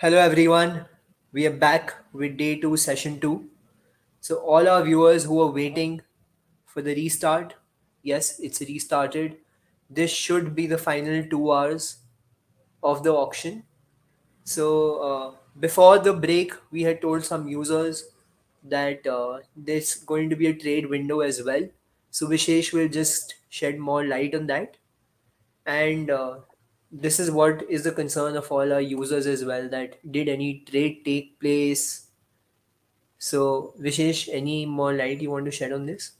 Hello everyone, we are back with day 2, session 2. So, all our viewers who are waiting for the restart, yes, it's restarted. This should be the final 2 hours of the auction. Before the break, we had told some users that there's going to be a trade window as well. So, Vishesh will just shed more light on that. And this is what is the concern of all our users as well, that did any trade take place? So Vishesh, any more light you want to shed on this?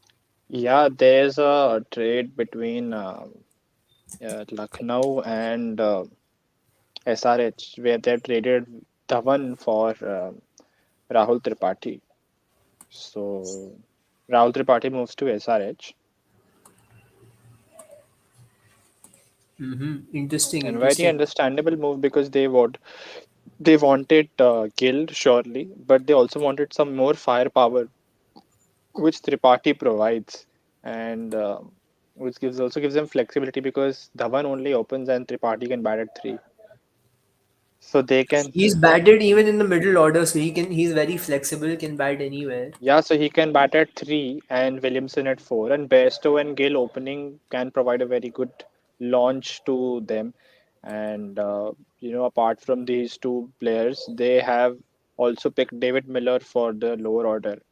Yeah, there's a trade between Lucknow and SRH where they traded Dhawan for Rahul Tripathi. So Rahul Tripathi moves to SRH, Interesting, and very interesting. understandable move because they wanted Gill surely, but they also wanted some more firepower, which Tripathi provides, and which gives them flexibility because Dhawan only opens and Tripathi can bat at three, so they can. He's batted even in the middle order, so he's very flexible, can bat anywhere. Yeah, so he can bat at three and Williamson at four, and Bairstow and Gill opening can provide a very good launch to them. And apart from these two players, they have also picked David Miller for the lower order.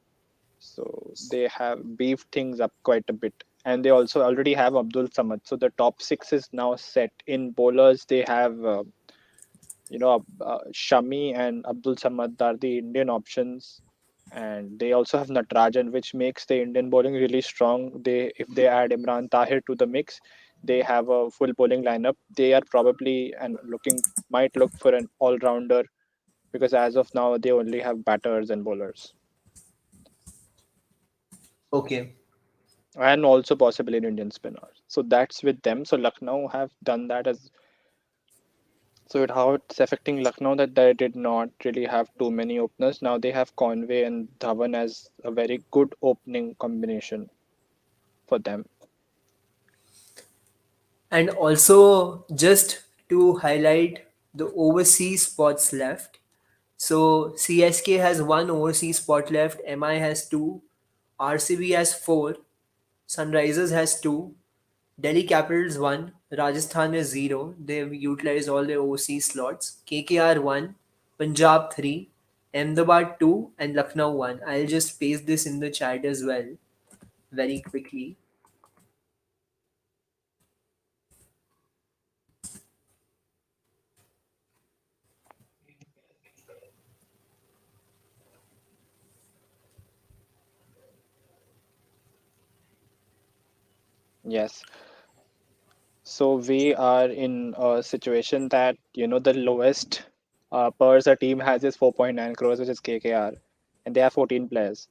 So they have beefed things up quite a bit. And they also already have Abdul Samad. So the top six is now set. In bowlers, they have Shami and Abdul Samad are the Indian options, and they also have Natarajan, which makes the Indian bowling really strong. If they add Imran Tahir to the mix, they have a full bowling lineup. They are probably and looking might look for an all rounder because as of now they only have batters and bowlers, Okay. and also possibly an Indian spinner. So that's with them. So Lucknow have done that as. So how it's affecting Lucknow that they did not really have too many openers. Now they have Conway and Dhawan as a very good opening combination for them. And also, just to highlight the overseas spots left. So CSK has one overseas spot left, MI has two, RCB has four, Sunrisers has two, Delhi Capitals 1, Rajasthan is 0. They've utilized all their overseas slots. KKR 1, Punjab 3, Ahmedabad 2, and Lucknow 1. I'll just paste this in the chat as well very quickly. Yes. So we are in a situation that the lowest purse a team has is 4.9 crores, which is KKR, and they have 14 players.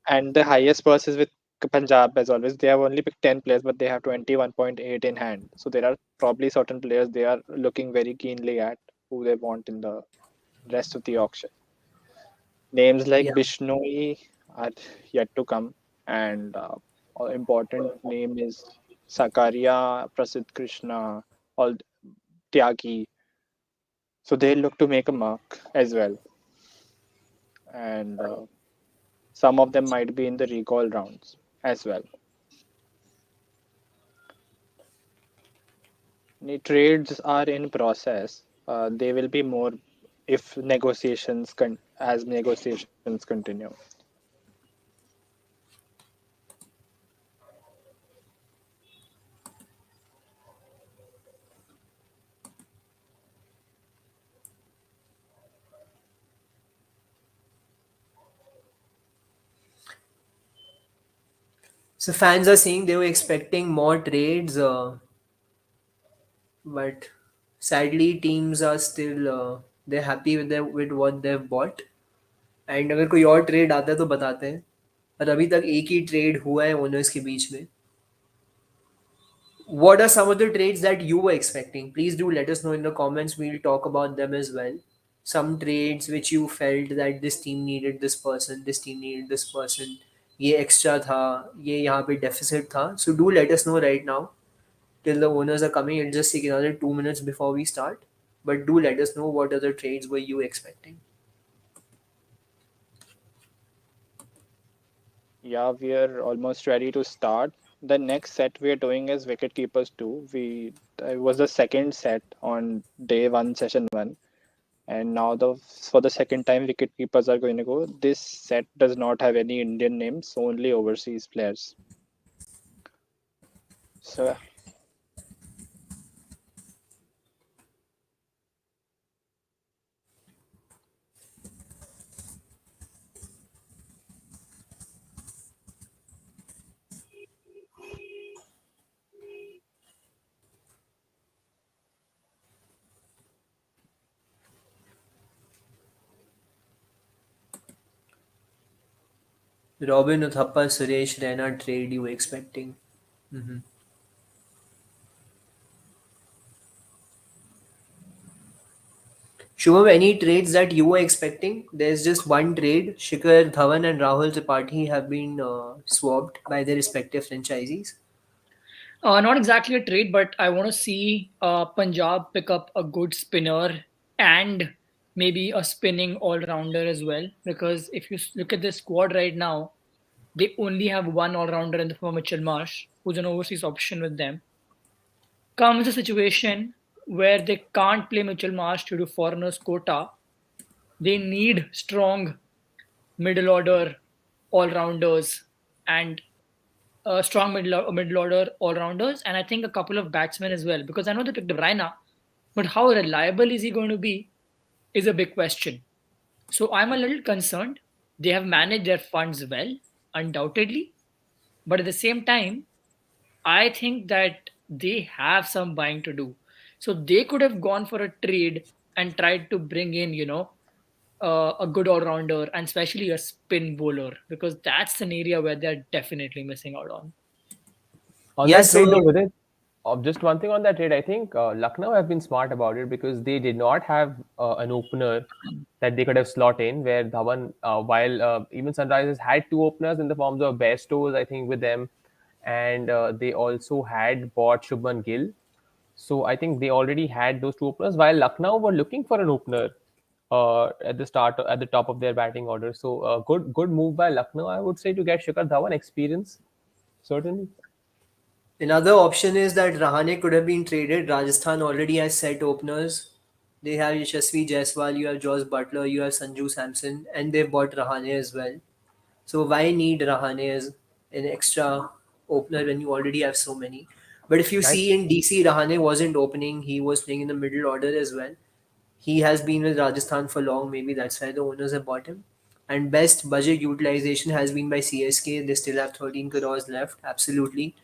And the highest purse is with Punjab as always. They have only picked 10 players, but they have 21.8 in hand. So there are probably certain players they are looking very keenly at who they want in the rest of the auction. Names like Yeah. Bishnui are yet to come, and an important name is Sakaria, Prasid Krishna, all Tyagi. So they look to make a mark as well, and some of them might be in the recall rounds as well. The trades are in process. They will be more if as negotiations continue. So fans are saying they were expecting more trades, but sadly teams are still they're happy with what they've bought. And अगर कोई और trade आता है तो बताते हैं, पर अभी तक एक ही ट्रेड हुआ है ओनर्स के बीच में. What are some of the trades that you were expecting? Please do let us know in the comments. We'll talk about them as well. Some trades which you felt that this team needed this person, this team needed this person. ये extra था, ये यहाँ पे deficit था. So do let us know right now till the owners are coming. It'll just take another 2 minutes before we start. But do let us know what other trades were you expecting. Yeah, we are almost ready to start. The next set we are doing is Wicket Keepers 2. It was the second set on day one, session one, and now the for the second time Wicket Keepers are going to go. This set does not have any Indian names, only overseas players. So Robin Uthappa, Suresh Raina trade you expecting? Mm-hmm. Shubham, any trades that you were expecting? There's just one trade. Shikhar Dhawan and Rahul Tripathi have been swapped by their respective franchisees. Not exactly a trade, but I want to see Punjab pick up a good spinner and maybe a spinning all rounder as well. Because if you look at the squad right now, they only have one all rounder in the form of Mitchell Marsh, who's an overseas option with them. Comes a situation where they can't play Mitchell Marsh due to foreigners quota. They need strong middle order all rounders and strong middle order all rounders, and I think a couple of batsmen as well. Because I know they picked Raina, but how reliable is he going to be is a big question. So I'm a little concerned. They have managed their funds well, undoubtedly, but at the same time, I think that they have some buying to do. So they could have gone for a trade and tried to bring in, a good all rounder and especially a spin bowler, because that's an area where they're definitely missing out on. On that Yes, trade, though, so with it, just one thing on that trade, I think Lucknow have been smart about it because they did not have an opener that they could have slot in. Where Dhawan, while even Sunrisers had two openers in the forms of Bairstows, I think with them, and they also had bought Shubman Gill. So I think they already had those two openers. While Lucknow were looking for an opener at the start, at the top of their batting order. So good move by Lucknow, I would say, to get Shikhar Dhawan experience certainly. another option is that Rahane could have been traded. Rajasthan already has set openers. They have Yashasvi Jaiswal, you have Josh Butler, you have Sanju Samson, and they've bought Rahane as well. So why need Rahane as an extra opener when you already have so many? But if you I see in DC, Rahane wasn't opening. He was playing in the middle order as well. He has been with Rajasthan for long. Maybe that's why the owners have bought him. And best budget utilization has been by CSK. They still have 13 crores left. Absolutely.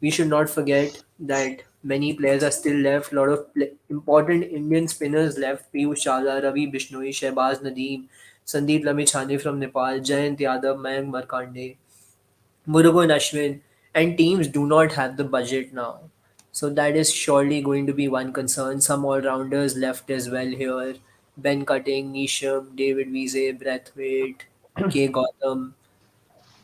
We should not forget that many players are still left. A lot of important Indian spinners left. Piyush Chawla, Ravi Bishnui, Shehbaz Nadeem, Sandeep Lamichhane from Nepal, Jayant Yadav, Mayank Markande, Murugan Ashwin, and teams do not have the budget now. So that is surely going to be one concern. Some all-rounders left as well here. Ben Cutting, Nisham, David Wiese, Brathwaite, K. Gautam.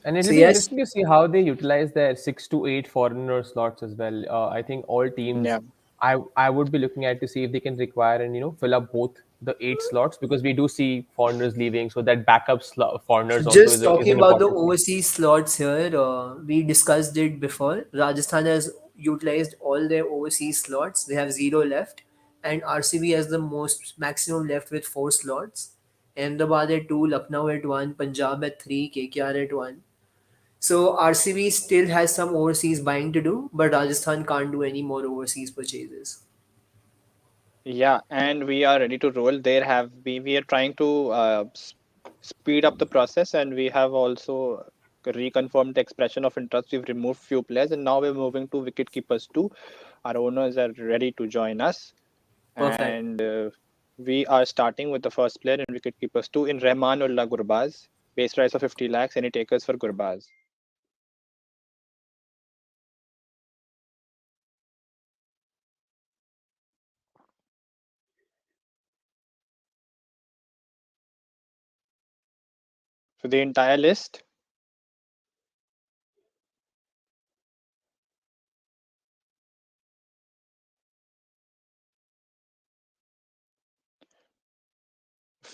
And So it'll be yes, interesting to see how they utilize their 6 to 8 foreigner slots as well. I think all teams, yeah. I would be looking at to see if they can require and fill up both the 8 slots because we do see foreigners leaving, so that backup foreigners also just is talking an about the important thing. overseas slots here, we discussed it before. Rajasthan has utilized all their overseas slots. They have zero left, and RCB has the most maximum left with four slots. Ahmedabad at two, Lucknow at one, Punjab at three, KKR at one. So RCB still has some overseas buying to do, but Rajasthan can't do any more overseas purchases. Yeah, and we are ready to roll. We are trying to speed up the process, and we have also reconfirmed the expression of interest. We've removed few players, and now we're moving to wicket keepers too. Our owners are ready to join us, Perfect. and we are starting with the first player in wicket keepers two in Rahmanullah Gurbaz. Base price of 50 lakhs. Any takers for Gurbaz? So the entire list.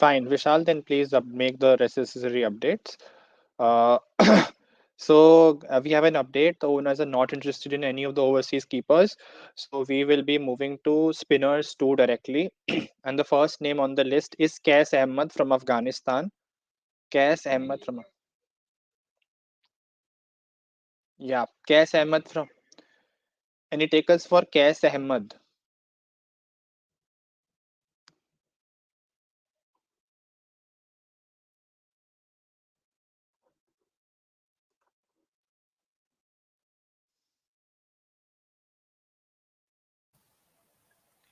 Fine, Vishal, then please make the necessary updates. Uh, so we have an update. The owners are not interested in any of the overseas keepers. So we will be moving to spinners two directly. And the first name on the list is Qais Ahmed from Afghanistan. Qais Ahmed from yeah, Qais Ahmed from any takers for Qais Ahmed.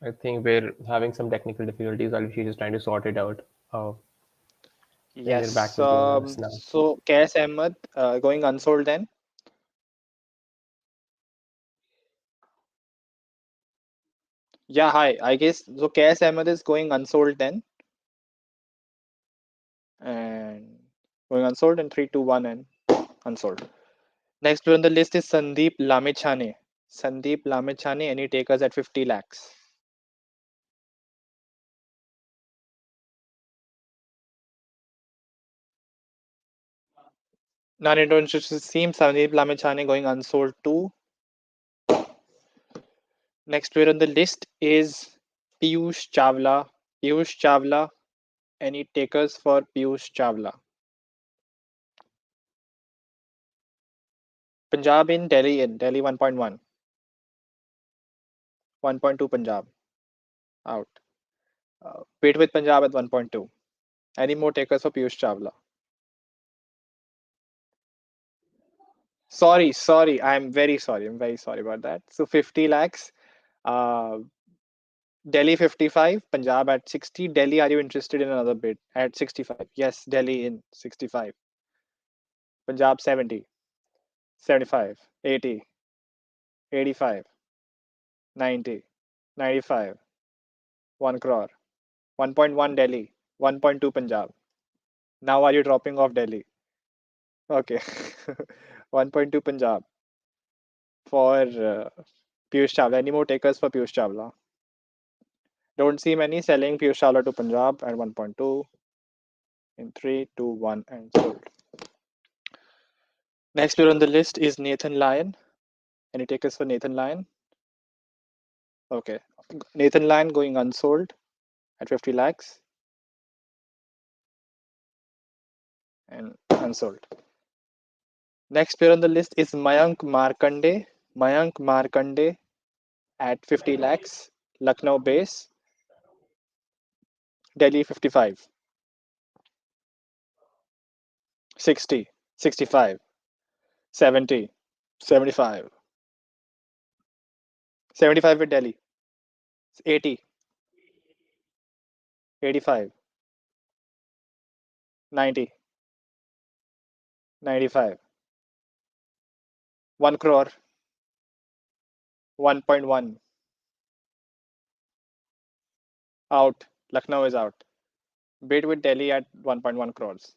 I think we're having some technical difficulties while she's just trying to sort it out. Then we're back Yes. with us now. So Qais Ahmed going unsold then. Yeah, hi. I guess so. Qais Ahmed is going unsold then, and going unsold in three, two, one, and unsold. Next player on the list is Sandeep Lamechhane. Sandeep Lamechhane, any takers at 50 lakhs? Non-interested seems Sandeep Lamechhane going unsold too. Next player on the list is Piyush Chawla. Piyush Chawla, any takers for Piyush Chawla? Punjab in, Delhi in. Delhi 1.1. 1.2 Punjab out. Wait with Punjab at 1.2. Any more takers for Piyush Chawla? Sorry. I'm very sorry. I'm very sorry about that. So 50 lakhs. Uh, Delhi 55, Punjab at 60. Delhi, are you interested in another bid at 65? Yes, Delhi in 65. Punjab 70, 75, 80, 85, 90, 95, 1 crore, 1.1 Delhi, 1.2 Punjab. Now are you dropping off Delhi? Okay. 1.2 Punjab for Piyush Chawla. Any more takers for Piyush Chawla? Don't see many selling Piyush Chawla to Punjab at 1.2 in 3, 2, 1 and sold. Next player on the list is Nathan Lyon. Any takers for Nathan Lyon? Okay. Nathan Lyon going unsold at 50 lakhs and unsold. Next player on the list is Mayank Markande. Mayank Markande at 50 lakhs. Lucknow base. Delhi 55, 60, 65, 70, 75, 75 with Delhi. 80, 85, 90, 95, 1 crore, 1.1 out. Lucknow is out. Bid with Delhi at 1.1 crores.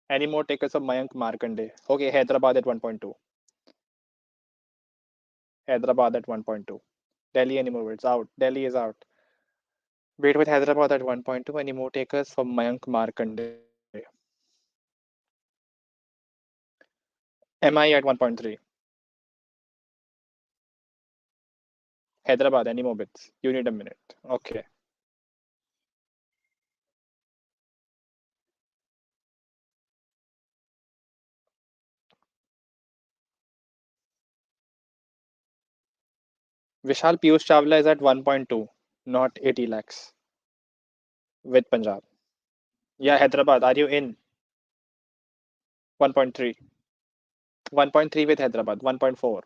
Any more takers of Mayank Markande? Okay, Hyderabad at 1.2. Hyderabad at 1.2. Delhi any more? It's out. Delhi is out. Wait with Hyderabad at 1.2. Any more takers for Mayank Markande? MI at 1.3. Hyderabad, any more bits? You need a minute. Okay. Vishal Piyush Chawla is at 1.2, not 80 lakhs with Punjab. Yeah, Hyderabad, are you in? 1.3. 1.3 with Hyderabad. 1.4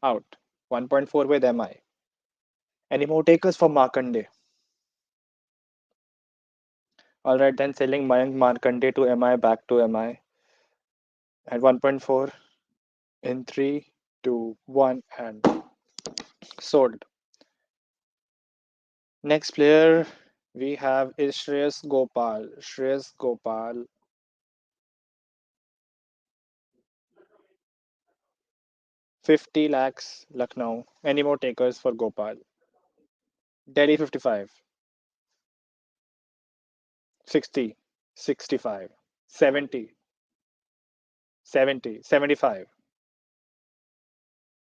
out. 1.4 with MI. Any more takers for Markande? All right, then selling Mayank Markande to MI back to MI at 1.4 in 3, 2, 1 and sold. Next player we have is Shreyas Gopal. Shreyas Gopal, 50 lakhs Lucknow. Any more takers for Gopal? Delhi 55. 60, 65, 70, 70, 75,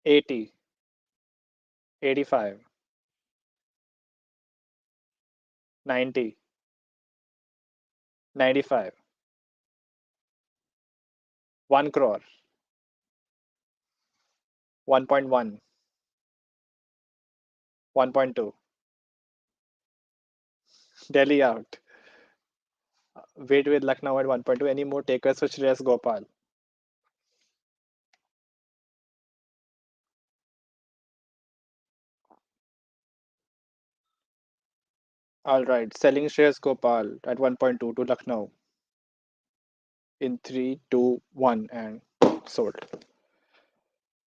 80, 85, 90, 95, 1 crore, 1.1, 1.2. Delhi out. Wait with Lucknow at 1.2. Any more takers for Shreyas Gopal? All right. Selling Shreyas Gopal at 1.2 to Lucknow in 3, 2, 1 and sold.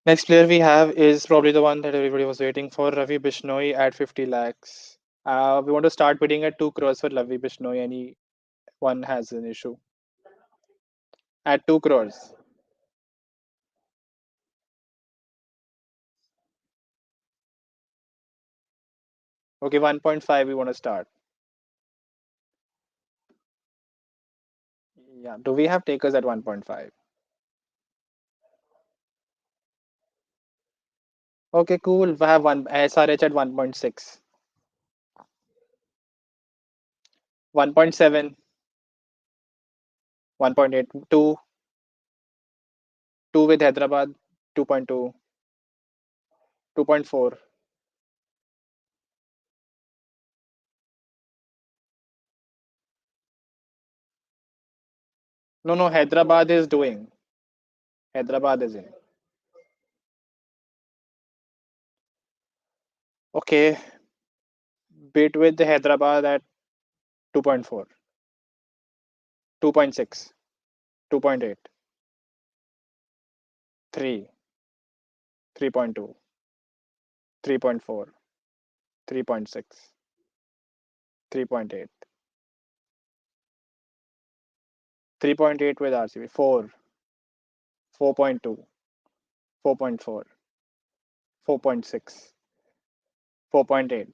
Next player we have is probably the one that everybody was waiting for, Ravi Bishnoi at 50 lakhs. We want to start bidding at 2 crores for Ravi Bishnoi. Anyone has an issue? At 2 crores. Okay, 1.5 we want to start. Yeah. Do we have takers at 1.5? Okay, cool. We have one SRH at 1.6. 1.7, 1.8, 2, 2 with Hyderabad, 2.2, 2.4. No, no, Hyderabad is doing. Hyderabad is in. Okay, bid with the Hyderabad at 2.4, 2.6, 2.8, 3, 3.2, 3.4, 3.6, 3.8, 3.8 with RCB, 4, 4.2, 4.4, 4.6, 4.8,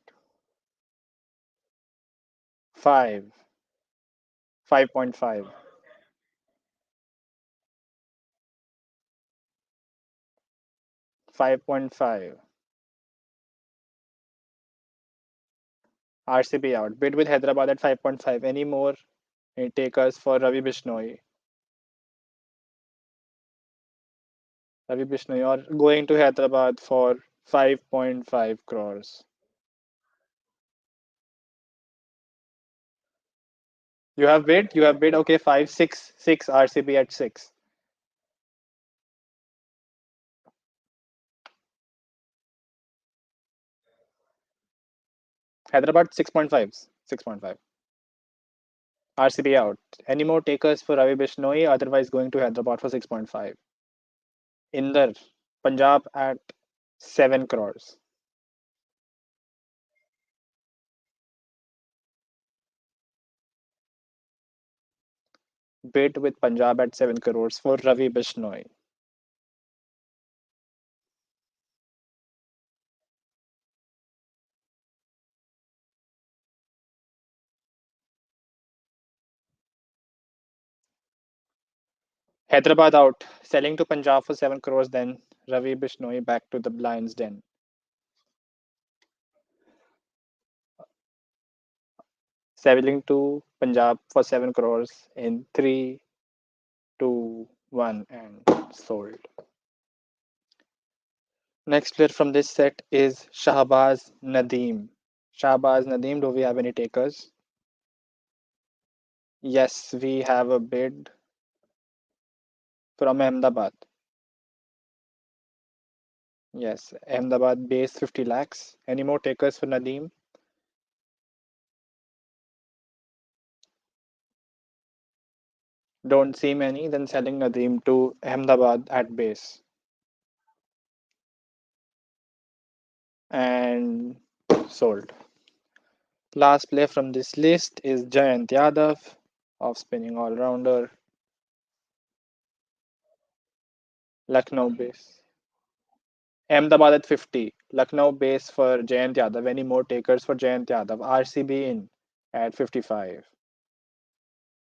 5, 5.5, 5.5. RCB out. Bid with Hyderabad at 5.5. Any more takers for Ravi Bishnoi? Ravi Bishnoi or going to Hyderabad for 5.5 crores. You have bid? You have bid? Okay, 5, 6, 6 RCB at 6. Hyderabad 6.5. 6.5. RCB out. Any more takers for Ravi Bishnoi? Otherwise, going to Hyderabad for 6.5. Inder, Punjab at 7 crores. Bid with Punjab at 7 crores for Ravi Bishnoi. Hyderabad out, selling to Punjab for 7 crores, then Ravi Bishnoi back to the Lions Den. Selling to Punjab for 7 crores in 3, 2, 1 and sold. Next player from this set is Shahbaz Nadeem. Shahbaz Nadeem, do we have any takers? Yes, we have a bid from Ahmedabad. Yes, Ahmedabad base 50 lakhs. Any more takers for Nadeem? Don't see many, then selling Nadeem to Ahmedabad at base. And sold. Last player from this list is Jayant Yadav, off spinning all rounder, Lucknow base. Ahmedabad at 50, Lucknow base for Jayant Yadav. Any more takers for Jayant Yadav? RCB in at 55.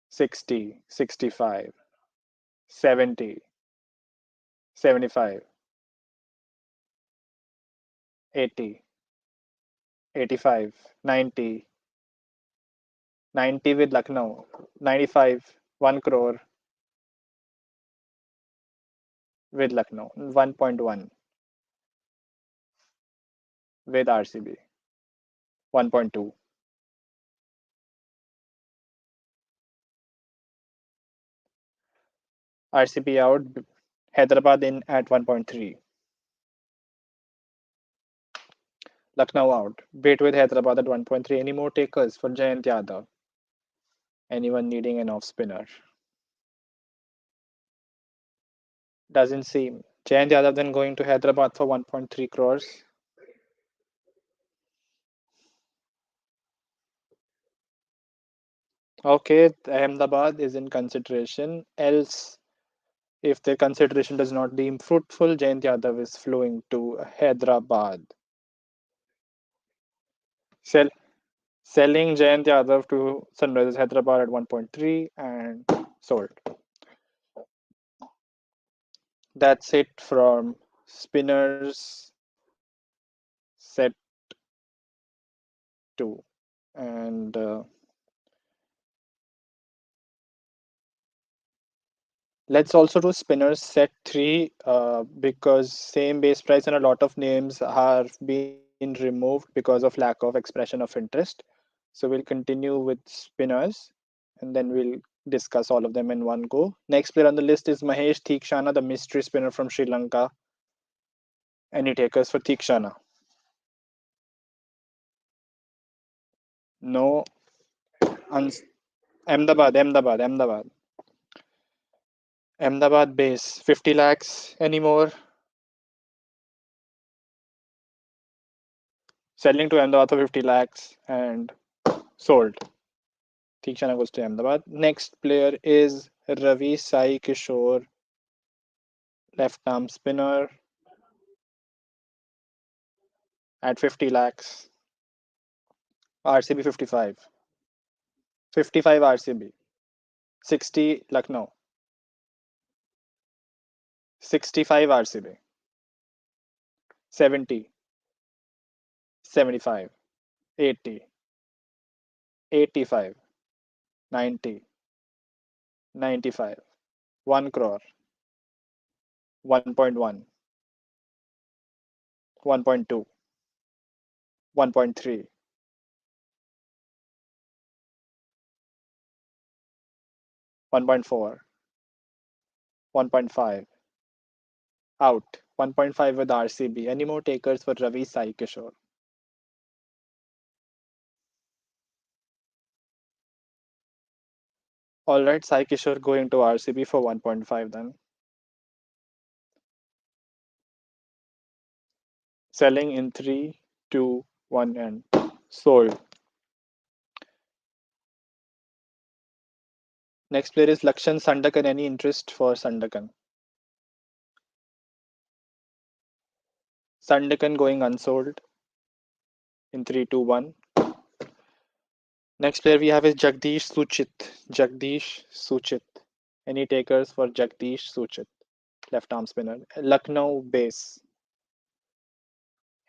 60, 65, 70, 75, 80, 85, 90, 90 with Lucknow, 95, 1 crore with Lucknow, 1.1 with RCB, 1.2. RCB out, Hyderabad in at 1.3. Lucknow out, bid with Hyderabad at 1.3. Any more takers for Jayant Yadav? Anyone needing an off spinner? Doesn't seem. Jayant Yadav then going to Hyderabad for 1.3 crores. Okay, Ahmedabad is in consideration. Else, if the consideration does not deem fruitful, Jayant Yadav is flowing to Hyderabad. Sell, selling Jayant Yadav to Sunrisers Hyderabad at 1.3 and sold. That's it from spinners set 2. And let's also do spinners set 3 because same base price and a lot of names have been removed because of lack of expression of interest. So we'll continue with spinners and then we'll discuss all of them in one go. Next player on the list is Mahesh Tikshana, the mystery spinner from Sri Lanka. Any takers for Tikshana? No. Ahmedabad. Ahmedabad base, 50 lakhs. Any more? Selling to Ahmedabad for 50 lakhs and sold. Tikshana goes to Ahmedabad. Next player is Ravi Sai Kishore, left arm spinner at 50 lakhs. RCB 55. 55 RCB. 60 Lucknow. 65 RCB. 70. 75. 80. 85. 90. 95. 1 crore. 1.1. 1.2. 1.3. 1.4. 1.5. Out. 1.5 with RCB. Any more takers for Ravi Sai Kishore? Alright, Sai Kishore going to RCB for 1.5 then. Selling in 3, 2, 1 and sold. Next player is Lakshan Sandakan. Any interest for Sandakan? Sandakan going unsold in 3, 2, 1. Next player we have is Jagdish Suchit. Jagdish Suchit. Any takers for Jagdish Suchit? Left arm spinner. Lucknow base.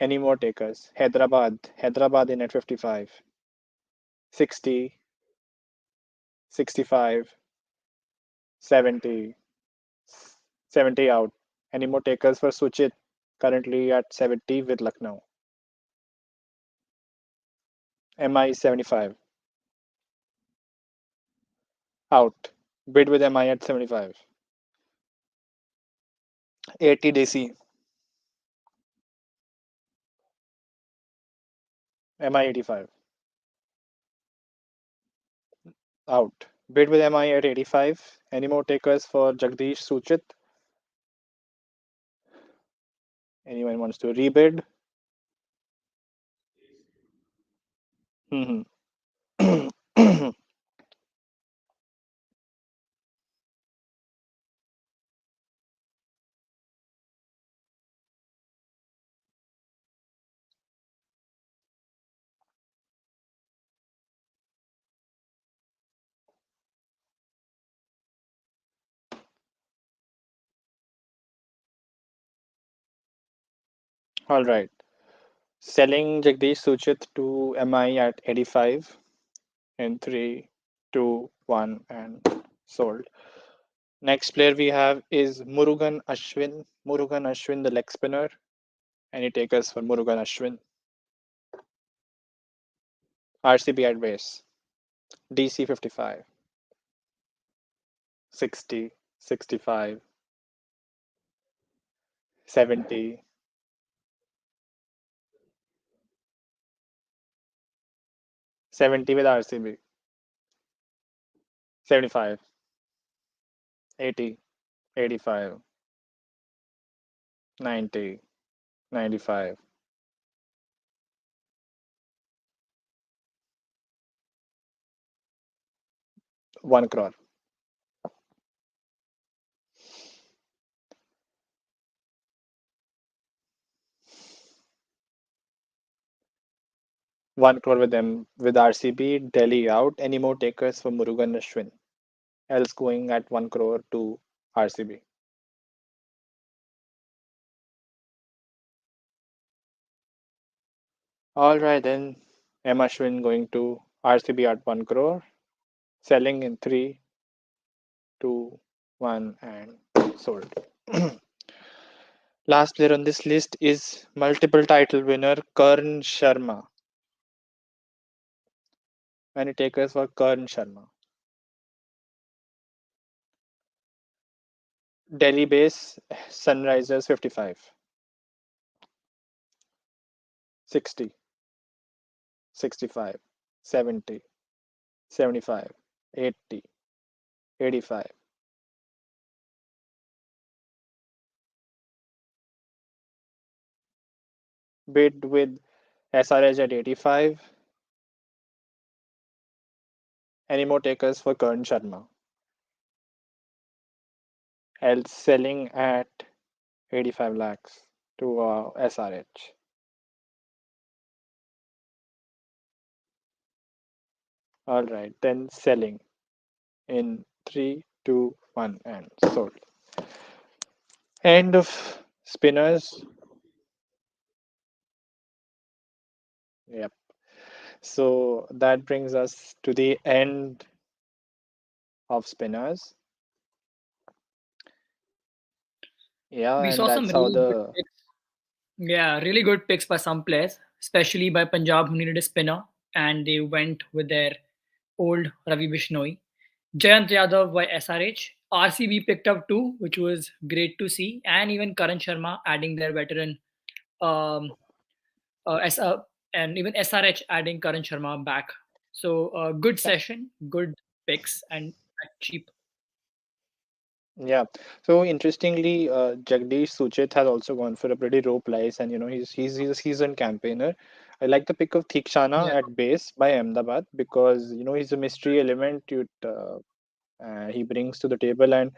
Any more takers? Hyderabad in at 55. 60. 65. 70. 70 out. Any more takers for Suchit? Currently at 70 with Lucknow. MI 75. Out. Bid with MI at 75. 80 DC. MI 85. Out. Bid with MI at 85. Any more takers for Jagdish Suchit? Anyone wants to rebid? All right. Selling Jagdish Suchit to MI at 85 in 3, 2, 1, and sold. Next player we have is Murugan Ashwin. Murugan Ashwin, the leg spinner. Any takers for Murugan Ashwin? RCB at base. DC 55, 60, 65, 70, 70 with RCB, 75, 80, 85, 90, 95, 1 crore. 1 crore with them with RCB, Delhi out. Any more takers for Murugan Ashwin? Else going at 1 crore to RCB. All right, then M. Ashwin going to RCB at 1 crore. Selling in 3, 2, 1, and sold. Last player on this list is multiple title winner Karn Sharma. Any takers for Karn Sharma? Delhi base Sunrisers 55, 60, 65, 70, 75, 80, 85. Bid with SRH at 85. Any more takers for Karn Sharma? Else selling at 85 lakhs to SRH. All right, then selling in 3, 2, 1, and sold. End of spinners. Yep. So that brings us to the end of spinners. Yeah, We and saw some that's how really good the picks. Yeah, really good picks by some players, especially by Punjab who needed a spinner and they went with their old Ravi Bishnui. Jayant Yadav by SRH. RCB picked up two, which was great to see, and even Karan Sharma adding their veteran um, S, and even SRH adding Karan Sharma back. So good session, good picks, and cheap. yeah. So interestingly, Jagdish Suchit has also gone for a pretty low price, and he's a seasoned campaigner. I like the pick of Yeah, Tikshana at base by Ahmedabad because he's a mystery element he brings to the table, and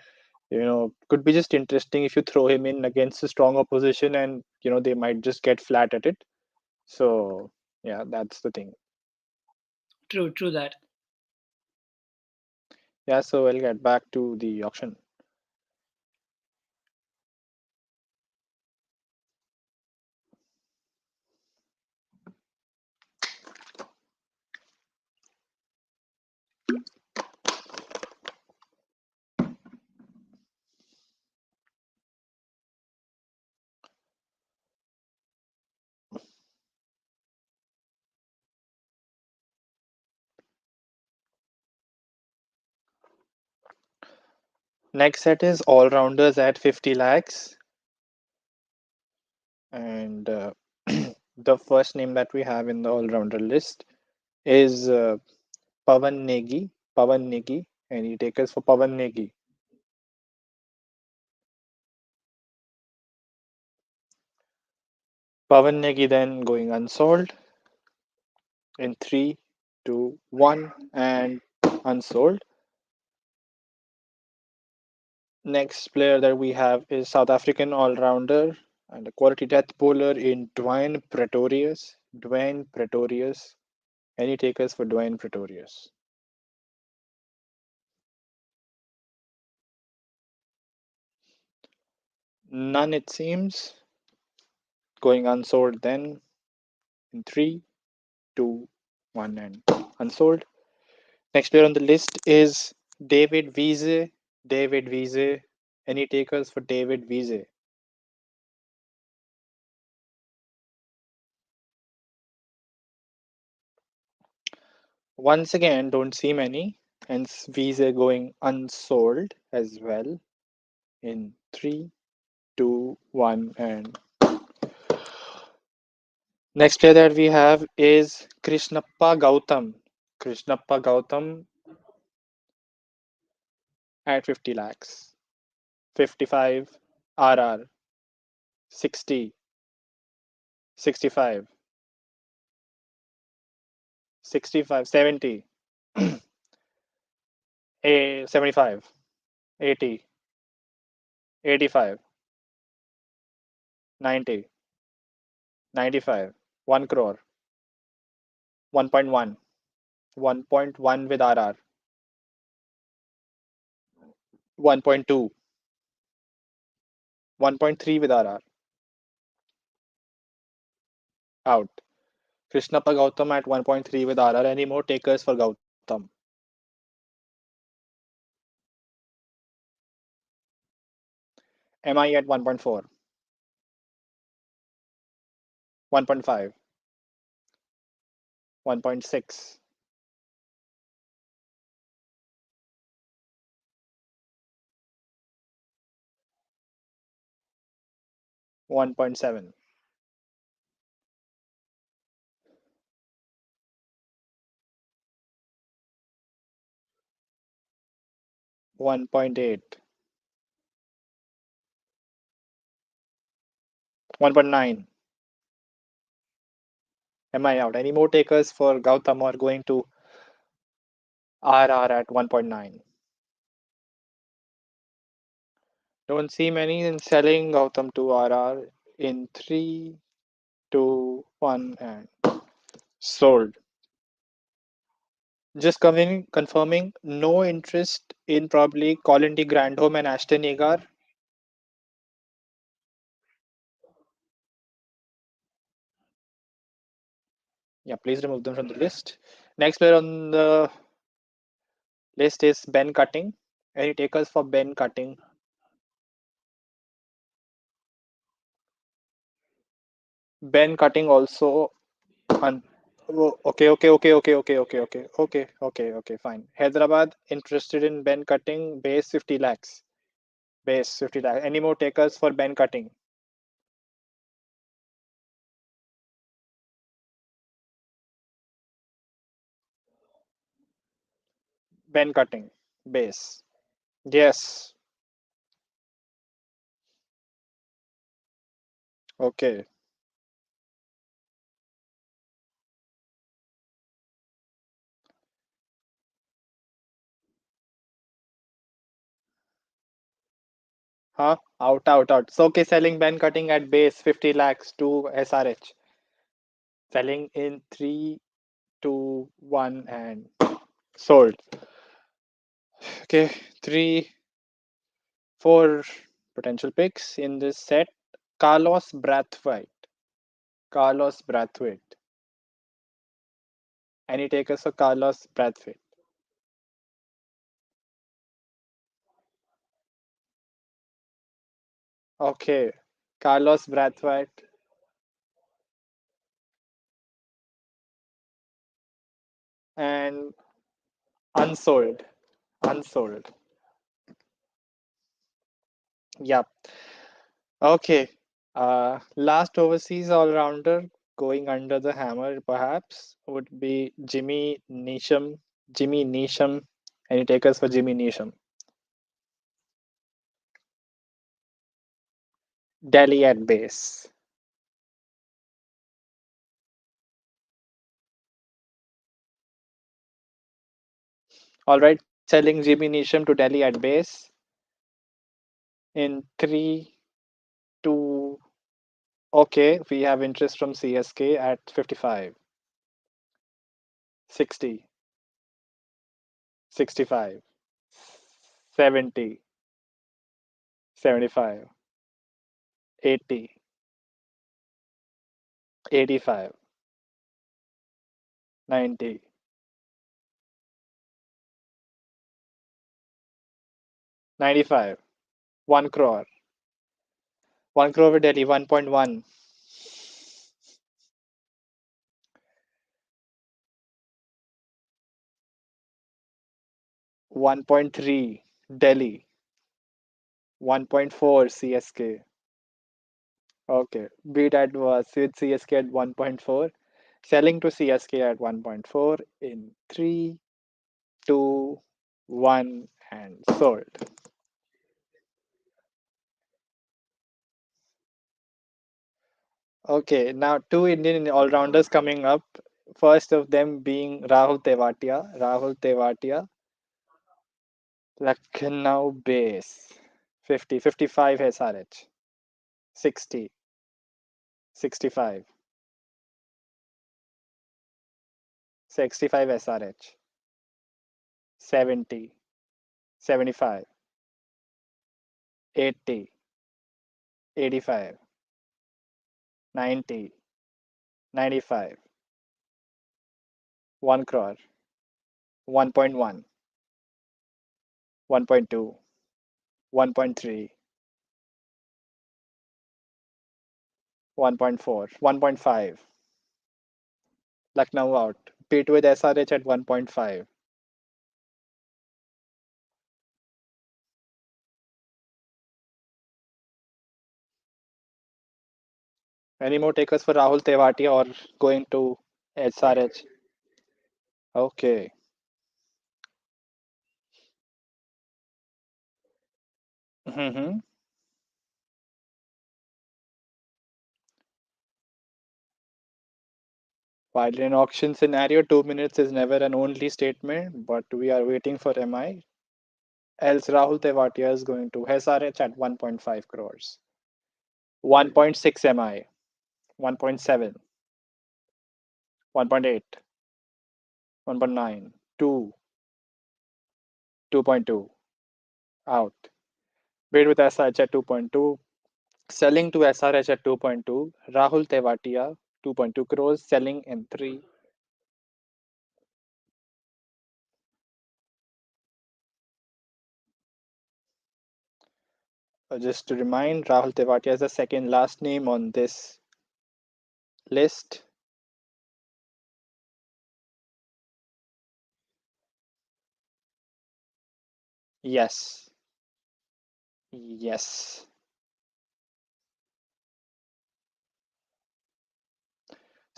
could be just interesting if you throw him in against a strong opposition, and they might just get flat at it. So yeah, that's the thing. true that. Yeah, so I'll get back to the auction. Next set is all rounders at 50 lakhs, and the first name that we have in the all rounder list is Pavan Negi. Pavan Negi. Any takers for Pavan Negi? Pavan Negi then going unsold in 3, 2, 1, and unsold. Next player that we have is South African all-rounder and a quality death bowler in Dwayne Pretorius. Dwayne Pretorius. Any takers for Dwayne Pretorius? None, it seems. going unsold then in 3, 2, 1, and unsold. Next player on the list is David Wiese. David Wiese. Any takers for David Wiese? Once again, don't see many. Hence, Wiese going unsold as well in 3, 2, 1, and next player that we have is Krishnappa Gautam. Krishnappa Gautam at 50 lakhs. 55 RR. 60, 65, 65, 70, 75, 80, 85, 90, 95, 1 crore, 1.1, 1.1 with RR, 1.2, 1.3 with RR, out. Krishnappa Gautam at 1.3 with RR. Any more takers for Gautam? MI at 1.4, 1.5, 1.6, 1.7, 1.8, 1.9. Am I out? Any more takers for Gautam or going to RR at 1.9? Don't see many in selling Gautam to RR in 3, 2, 1, and sold. Just confirming no interest in probably Colin D. Grandhome and Ashton Agar. Yeah, please remove them from the list. Next player on the list is Ben Cutting. Any takers for Ben Cutting? Ben Cutting also okay, fine. Hyderabad interested in Ben Cutting, base 50 lakhs. Base 50 lakhs. Any more takers for Ben Cutting? Ben Cutting, base. Yes. Okay. Huh? Out. So, okay, selling Ben Cutting at base 50 lakhs to SRH. Selling in 3, 2, 1, and sold. Okay, 3, 4 potential picks in this set. Carlos Brathwaite. Carlos Brathwaite. Any takers for Carlos Brathwaite? Okay, Carlos Brathwaite and unsold. Unsold. Yep. Okay. Last overseas all-rounder going under the hammer perhaps would be Jimmy Neesham. Jimmy Neesham. Any takers for Jimmy Neesham? Delhi at base. All right, selling Jimmy Neesham to Delhi at base in 3, 2. Okay, we have interest from CSK at 55, 60, 65, 70, 75, 80, 85, 90, 95, 1 crore. 1 crore with Delhi, 1.1, 1.3 Delhi, 1.4 CSK. Okay, bid at was with CSK at 1.4, selling to CSK at 1.4 in 3, 2, 1, and sold. Okay, now two Indian all-rounders coming up. First of them being Rahul Tewatia. Rahul Tewatia, Lucknow base. 50, 55 SRH. 60, 65, 65 SRH. 70, 75, 80, 85, 90, 95, 1 crore, 1.1, 1.2, 1.3, 1.4, 1.5. Lucknow out. Beat with SRH at 1.5. Any more takers for Rahul Tewatia or going to SRH? Okay. Mm-hmm. While in auction scenario, 2 minutes is never an only statement, but we are waiting for MI. Else Rahul Tewatia is going to SRH at 1.5 crores. 1.6 MI, 1.7, 1.8, 1.9, 2, 2.2, out. Bid with SRH at 2.2, selling to SRH at 2.2. Rahul Tewatia, 2.2 crores, selling in 3. Just to remind, Rahul Tewatia is the second last name on this list. Yes. Yes.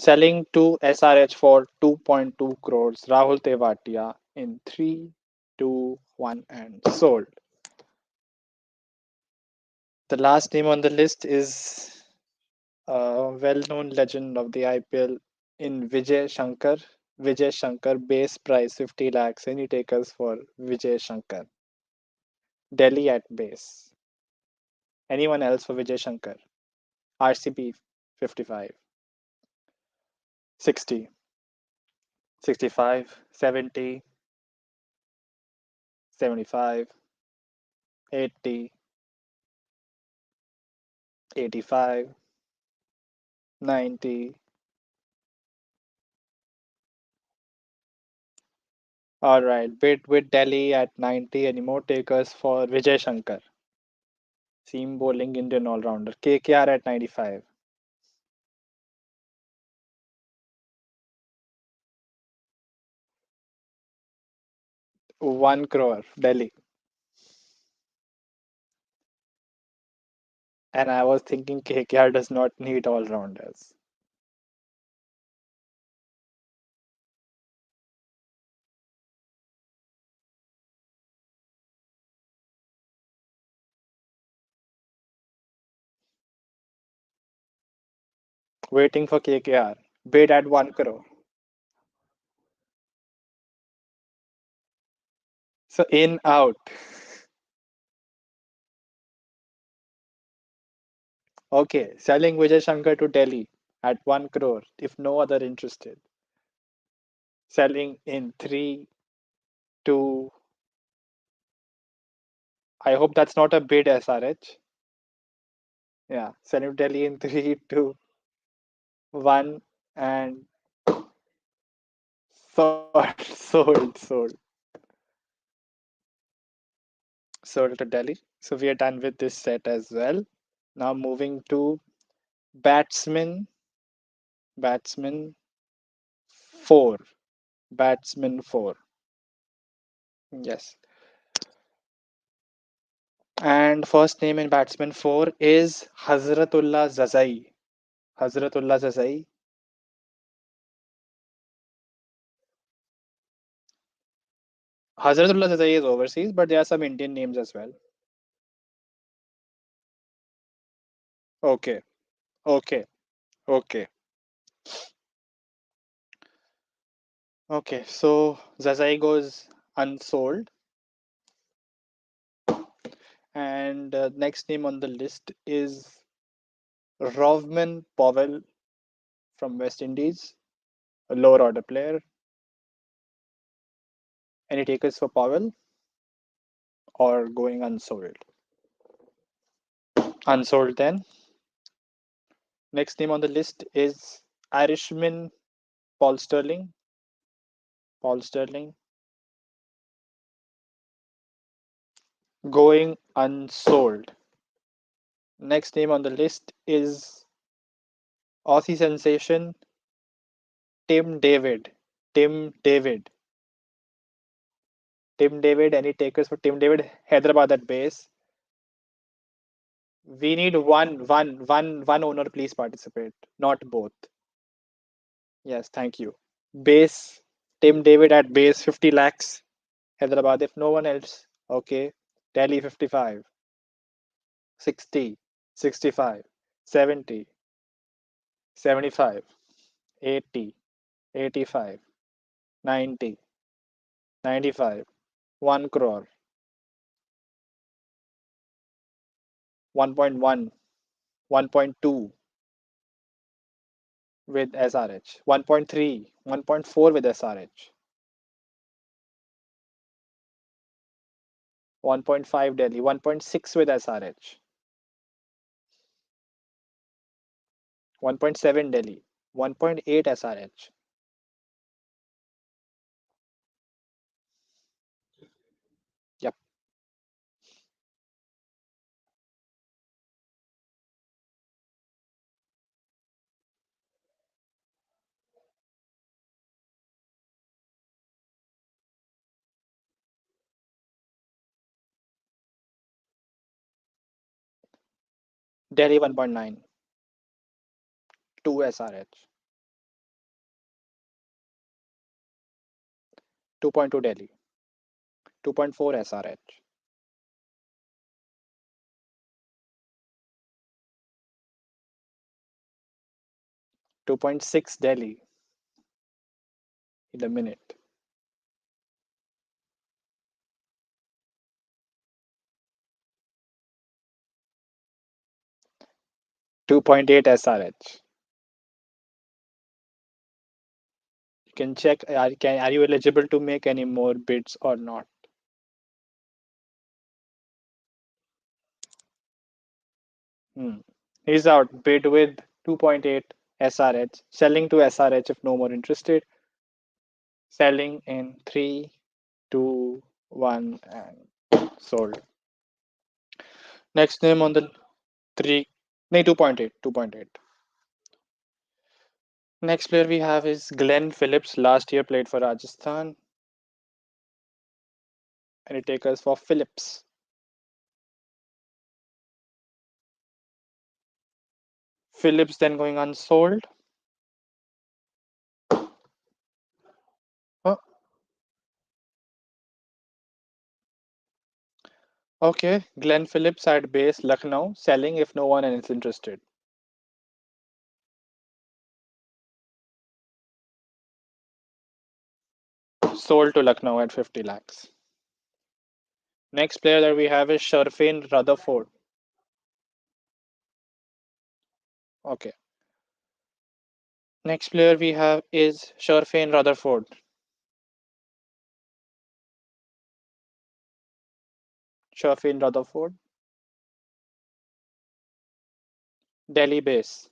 Selling to SRH for 2.2 crores. Rahul Tewatia in 3, 2, 1, and sold. The last name on the list is a well-known legend of the IPL in Vijay Shankar. Vijay Shankar, base price 50 lakhs. Any takers for Vijay Shankar? Delhi at base. Anyone else for Vijay Shankar? RCB 55, 60, 65, 70, 75, 80, 85, 90. All right, bid with Delhi at 90. Any more takers for Vijay Shankar? Seam bowling Indian all-rounder. KKR at 95. 1 crore, Delhi. And I was thinking KKR does not need all-rounders. Waiting for KKR. Bid at 1 crore. So in, out. Okay, selling Vijay Shankar to Delhi at 1 crore if no other interested. Selling in 3, 2. I hope that's not a bid, SRH. Yeah, selling to Delhi in 3, 2. one, and sold, sold, sold, sold to Delhi. So we are done with this set as well. Now moving to batsman, batsman four, batsman four. Yes, and first name in batsman four is Hazratullah Zazai. Hazratullah Zazai. Hazratullah Zazai is overseas, but there are some Indian names as well. Okay, okay, okay, okay. So Zazai goes unsold, and next name on the list is Rovman Powell from West Indies, a lower order player. Any takers for Powell or going unsold? Unsold then. Next name on the list is Irishman Paul Sterling. Paul Sterling going unsold. Next name on the list is Aussie sensation Tim David. Tim David. Tim David. Any takers for Tim David? Hyderabad at base. We need one owner. Please participate. Not both. Yes, thank you. Base Tim David at base 50 lakhs. Hyderabad. If no one else, okay. Delhi 55, 60, 65, 70, 75, 80, 85, 90, 95, 1 crore, 1.1, 1.2 with SRH, 1.3, 1.4 with SRH, 1.5 Delhi, 1.6 with SRH, 1.7 Delhi, 1.8 SRH. Yep. Delhi 1.9, 2 SRH, 2.2 Delhi, 2.4 SRH, 2.6 Delhi in a minute, 2.8 SRH. You can check are you eligible to make any more bids or not. Hmm. He's out. Bid with 2.8 SRH. Selling to SRH if no more interested. Selling in 3, 2, 1, and sold. Next name on the 3. No, 2.8. 2.8. Next player we have is Glenn Phillips. Last year played for Rajasthan. And it takes us for Phillips. Phillips then going unsold. Oh, okay. Glenn Phillips at base Lucknow. Selling if no one is interested. Sold to Lucknow at 50 lakhs. Next player that we have is Sharfane Rutherford. Okay. Next player we have is Sharfane Rutherford. Sharfane Rutherford. Delhi base.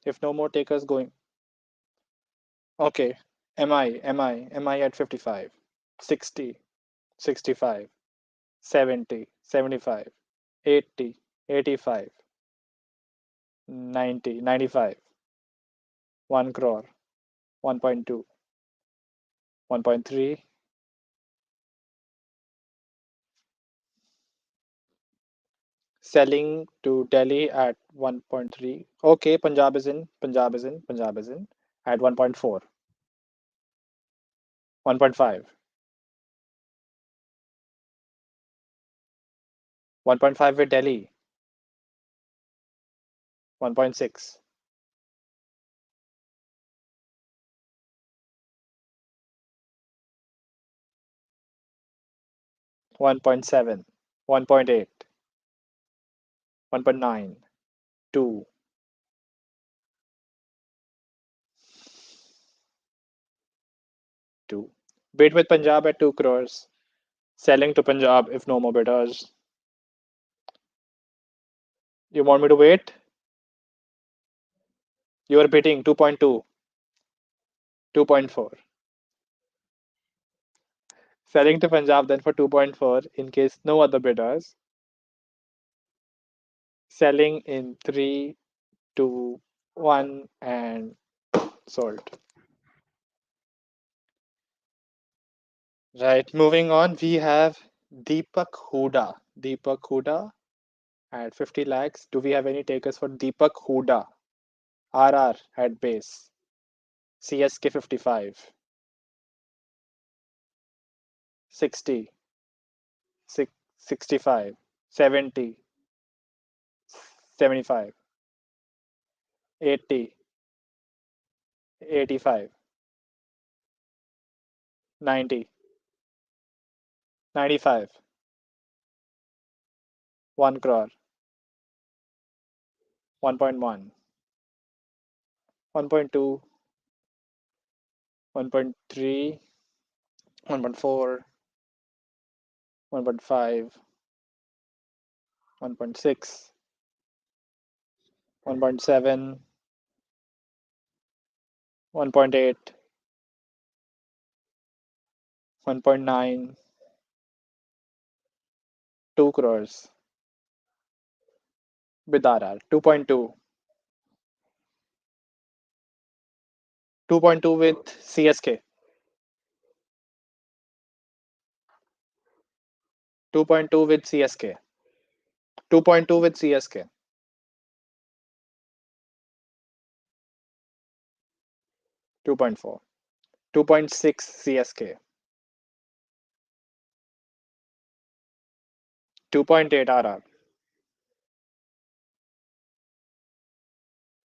If no more takers going. Okay. Am I at 55, 60, 65, 70, 75, 80, 85, 90, 95, 1 crore, 1.2, 1.3. Selling to Delhi at 1.3. Okay, Punjab is in, Punjab is in, Punjab is in at 1.4, 1.5, 1.5 with Delhi, 1.6, 1.7, 1.8, 1.9, 2, 2. Bid with Punjab at 2 crores. Selling to Punjab if no more bidders. You want me to wait? You are bidding 2.2, 2.4. Selling to Punjab then for 2.4 in case no other bidders. Selling in 3, 2, 1, and sold. Right, moving on, we have Deepak Huda. Deepak Huda at 50 lakhs. Do we have any takers for Deepak Huda? RR at base. CSK 55, 60, 65, 70, 75, 80, 85, 90, 95, 1 crore, 1.1, 1.2, 1.3, 1.4, 1.5, 1.6, 1.7, 1.8, 1.9, 2 crores with RR, 2.2, 2.2 with CSK, 2.2 with CSK, 2.2 with CSK, 2.4, 2.6 CSK, 2.8 RR,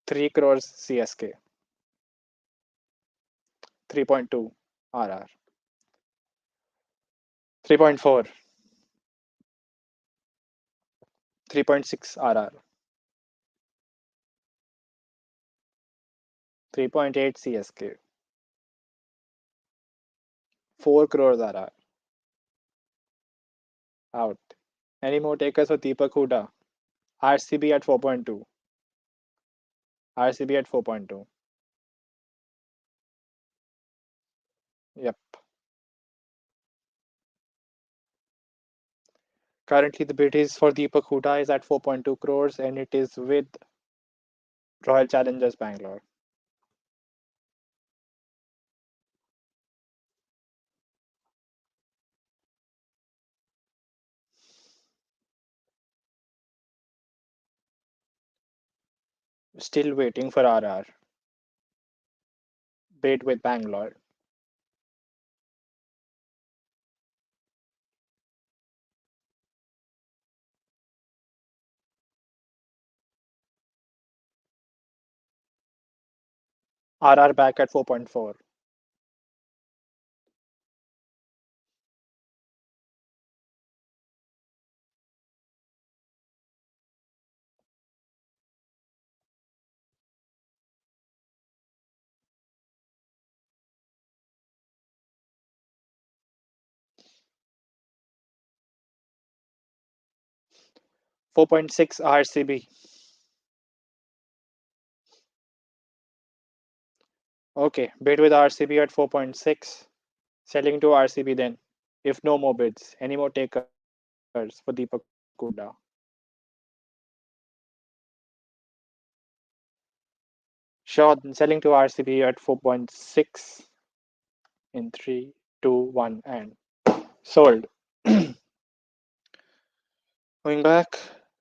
3 crores CSK, 3.2 RR, 3.4, 3.6 RR, 3.8 CSK, 4 crores RR, out. Any more takers for Deepak Huda? RCB at 4.2, RCB at 4.2. Yep. Currently, the bid is for Deepak Huda is at 4.2 crores and it is with Royal Challengers Bangalore. Still waiting for RR. Bid with Bangalore. RR back at 4.4. 4.6 RCB. Okay, bid with RCB at 4.6. Selling to RCB then. If no more bids, any more takers for Deepak Hooda? Sure, then selling to RCB at 4.6 in 3, 2, 1, and sold. Going back,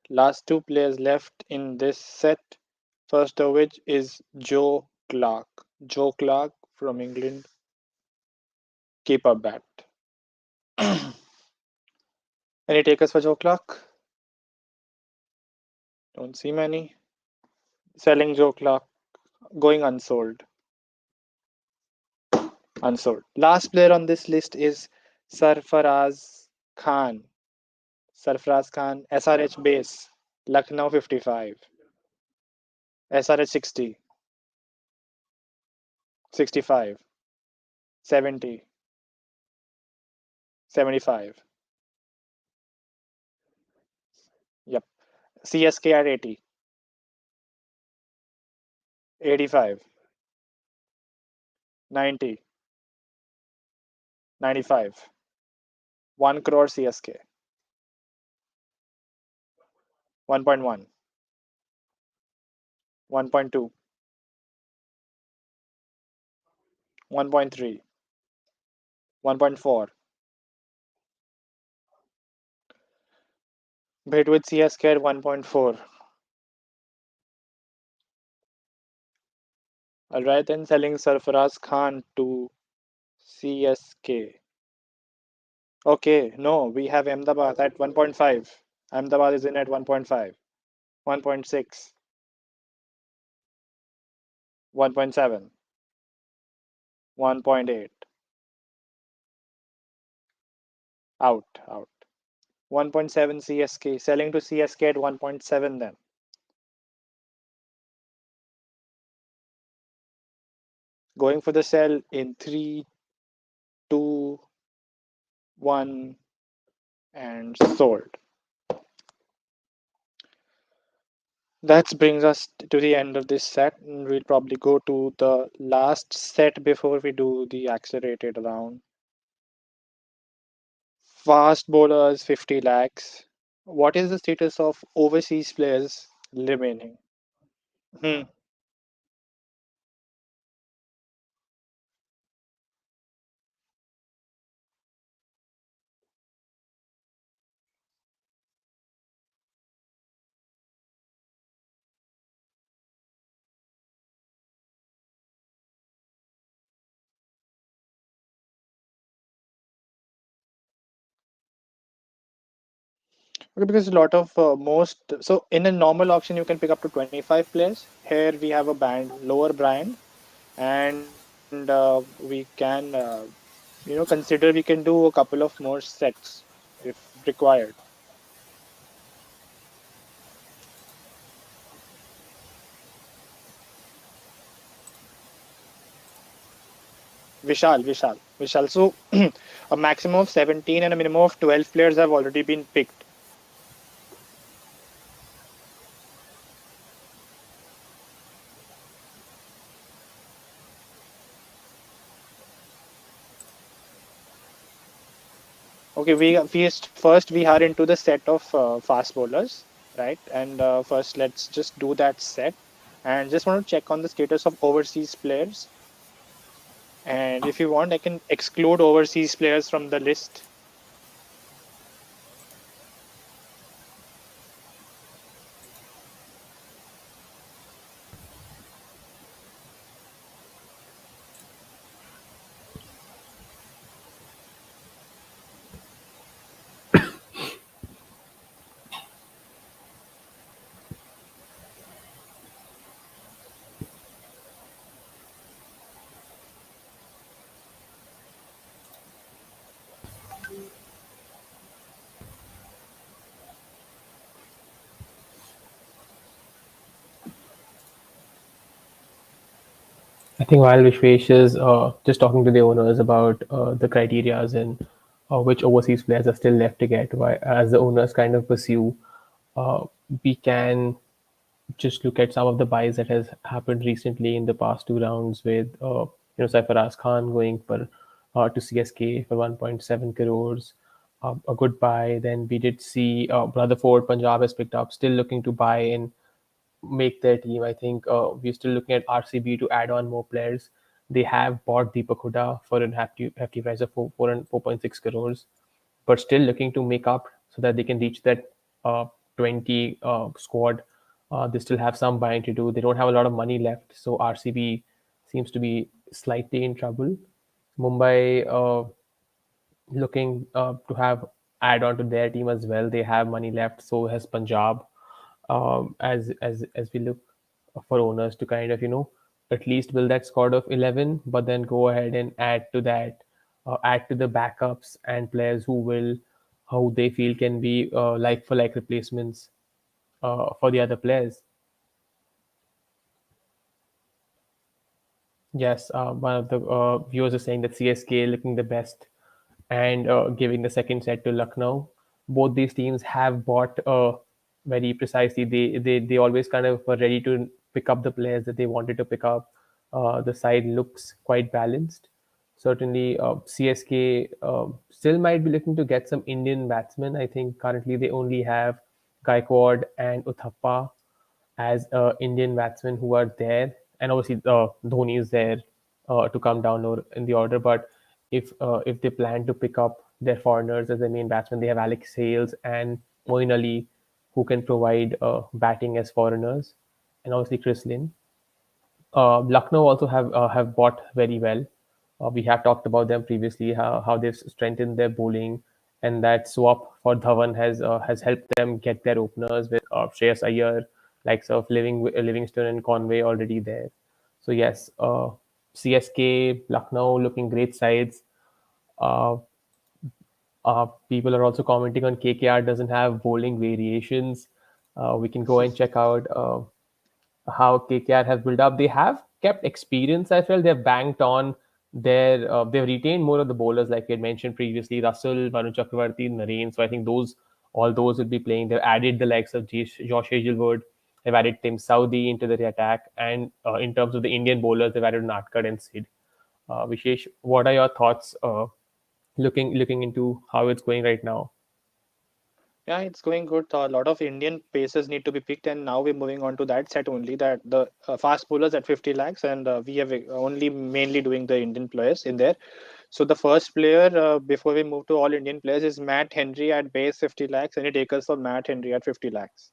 last two players left in this set. First of which is Joe Clark. Joe Clark from England. Keep up bat. Any takers for Joe Clark? Don't see many. Selling Joe Clark. Going unsold. Unsold. Last player on this list is Sarfaraz Khan. Sarfaraz Khan, SRH base. Lucknow 55. SRH 60. 65. 70. 75. Yep. CSK at 80. 85. 90. 95. 1 crore CSK. 1.1. 1.2. 1.3. 1.4. Bid with CSK at 1.4. Alright, then selling Sarfaraz Khan to CSK. Okay, no, we have Ahmedabad at 1.5. Ahmedabad is in at 1.5. 1.6. 1.7. 1.8. Out. 1.7 CSK. Selling to CSK at 1.7 then. Going for the sell in 3, 2, 1, and sold. That brings us to the end of this set, and we'll probably go to the last set before we do the accelerated round. Fast bowlers 50 lakhs. What is the status of overseas players remaining? Hmm. Okay, because a lot of most so in a normal auction you can pick up to 25 players. Here we have a band lower brand, and we can consider we can do a couple of more sets if required. Vishal. So a maximum of 17 and a minimum of 12 players have already been picked. Okay, first we are into the set of fast bowlers, right? And first let's just do that set, and just want to check on the status of overseas players. And if you want, I can exclude overseas players from the list. I think while Vishwesh is just talking to the owners about the criterias and which overseas players are still left to get, as the owners kind of pursue, we can just look at some of the buys that has happened recently in the past two rounds with Saifaraz Khan going for to CSK for 1.7 crores, a good buy. Then we did see Rutherford Punjab has picked up, still looking to buy and make their team. I think we're still looking at RCB to add on more players. They have bought Deepak Huda for a hefty price of 4.6 crores, but still looking to make up so that they can reach that 20 squad. They still have some buying to do. They don't have a lot of money left, so RCB seems to be slightly in trouble. Mumbai looking to have add on to their team as well. They have money left. So has Punjab. As we look for owners to kind of at least build that squad of 11, but then go ahead and add to that, add to the backups and players who they feel can be like for like replacements for the other players. Yes, one of the viewers is saying that CSK looking the best and giving the second set to Lucknow. Both these teams have bought very precisely. They always kind of were ready to pick up the players that they wanted to pick up. The side looks quite balanced. Certainly, CSK still might be looking to get some Indian batsmen. I think currently they only have Gaikwad and Uthappa as Indian batsmen who are there, and obviously Dhoni is there to come down or in the order. But if they plan to pick up their foreigners as their main batsmen, they have Alex Hales and Moeen Ali, who can provide batting as foreigners, and obviously Chris Lynn. Lucknow also have bought very well. We have talked about them previously, how they've strengthened their bowling, and that swap for Dhawan has helped them get their openers with Shreyas Iyer, likes of Livingston and Conway already there. So yes, CSK, Lucknow looking great sides. Uh, People are also commenting on KKR doesn't have bowling variations. We can go and check out how KKR has built up. They have kept experience as well. They've banked on they've retained more of the bowlers, like we had mentioned previously, Russell, Varun Chakravarti, Nareen. So I think all those will be playing. They've added the likes of Josh Hazelwood. They've added Tim Saudi into the attack. And in terms of the Indian bowlers, they've added Natkar and Sid. Vishesh, what are your thoughts looking into how it's going right now? Yeah, it's going good. A lot of Indian paces need to be picked, and now we're moving on to that set only. That the fast bowlers at 50 lakhs, and we have only mainly doing the Indian players in there. So the first player before we move to all Indian players is Matt Henry at base 50 lakhs. Any takers for Matt Henry at 50 lakhs?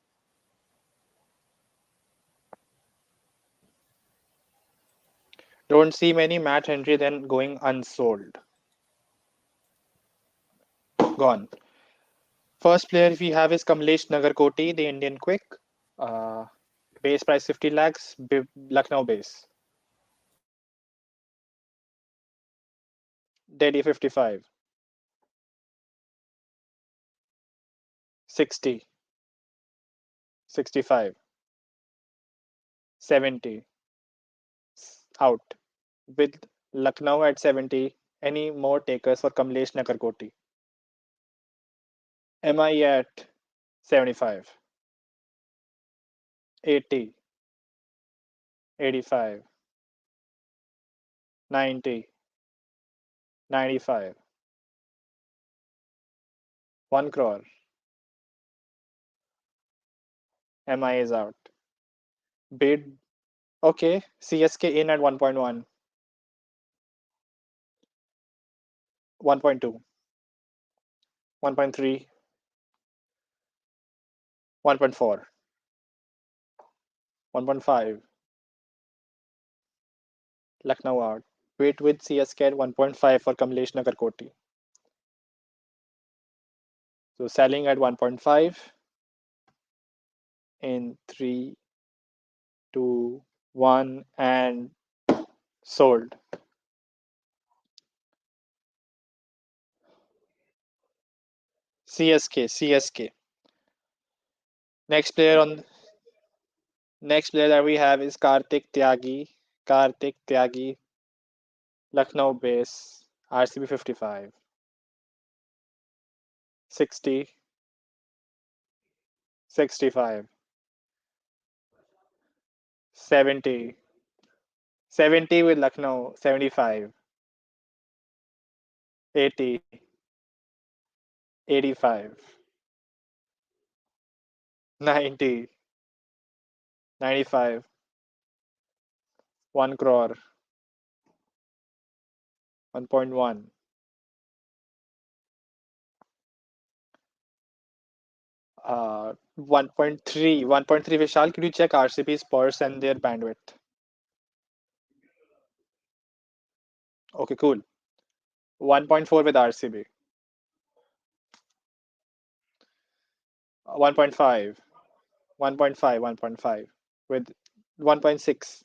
Don't see many Matt Henry then going unsold. Gone. First player we have is Kamlesh Nagarkoti, the Indian quick. Uh, Base price 50 lakhs, Lucknow base. Delhi 55, 60, 65, 70, out. With Lucknow at 70, any more takers for Kamlesh Nagarkoti? MI at 75, 80, 85, 90, 95, 1 crore. MI is out. Bid, okay. CSK in at 1.1, 1.2, 1.3, 1.4, 1.5. Lucknow out. Bid with CSK at 1.5 for Kamlesh Nagarkoti. So selling at 1.5 in 3, 2, 1, and sold. CSK. Next player on next player that we have is Kartik Tyagi. Kartik Tyagi, Lucknow base, RCB 55, 60, 65, 70. 70 with Lucknow. 75. 80. 85. 90. 95. 1 crore. 1.1. 1.3. 1.3. Vishal, could you check RCB's purse and their bandwidth? Okay, cool. 1.4 with RCB. 1.5. 1.5. 1.5 with 1.6.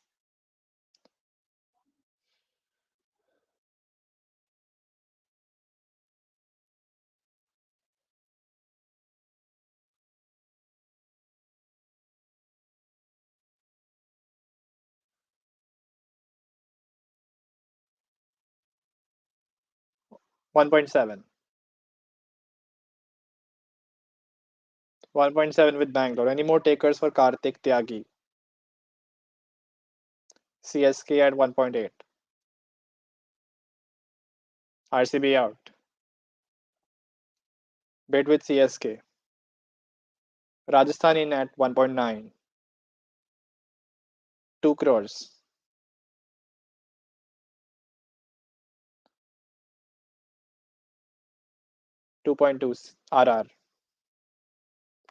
1.7. 1.7 with Bangalore. Any more takers for Karthik Tyagi? CSK at 1.8. RCB out. Bid with CSK. Rajasthan in at 1.9. 2 crores. 2.2 RR.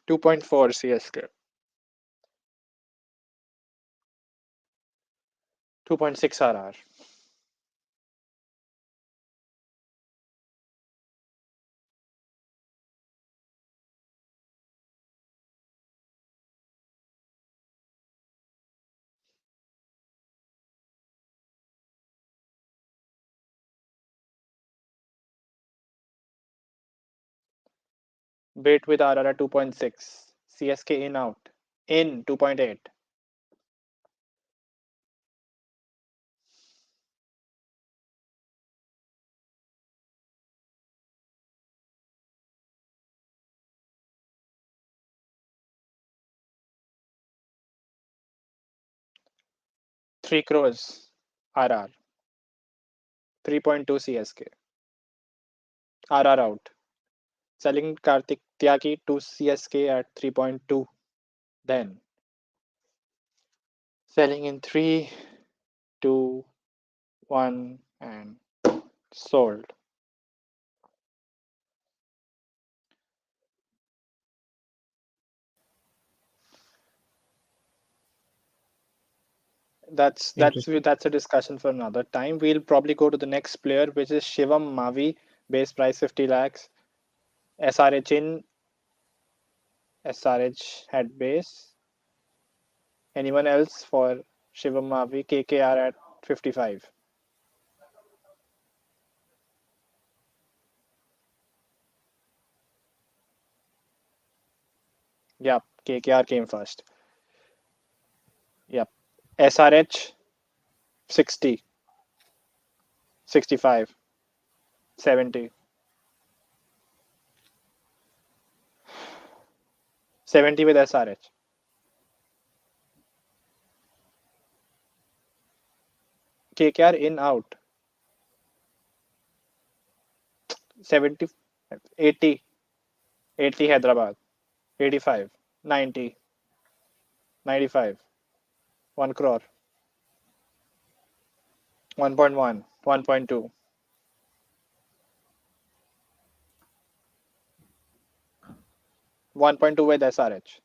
2.4 CSK. 2.6 RR. Bid with RR at 2.6. CSK in out. In 2.8. 3 crores. RR. 3.2 CSK. RR out. Selling Karthik Tyagi to CSK at 3.2. Then selling in 3, 2, 1 and sold. Interesting. That's a discussion for another time. We'll probably go to the next player, which is Shivam Mavi, base price 50 lakhs. SRH in, SRH head base. Anyone else for Shivam Mavi? KKR at 55. Yep, KKR came first. Yep. SRH 60, 65, 70. 70 with SRH. KKR in out. 70, 80, 80 Hyderabad. 85, 90, 95, 1 crore. 1.1, 1.2. 1.2 with SRH.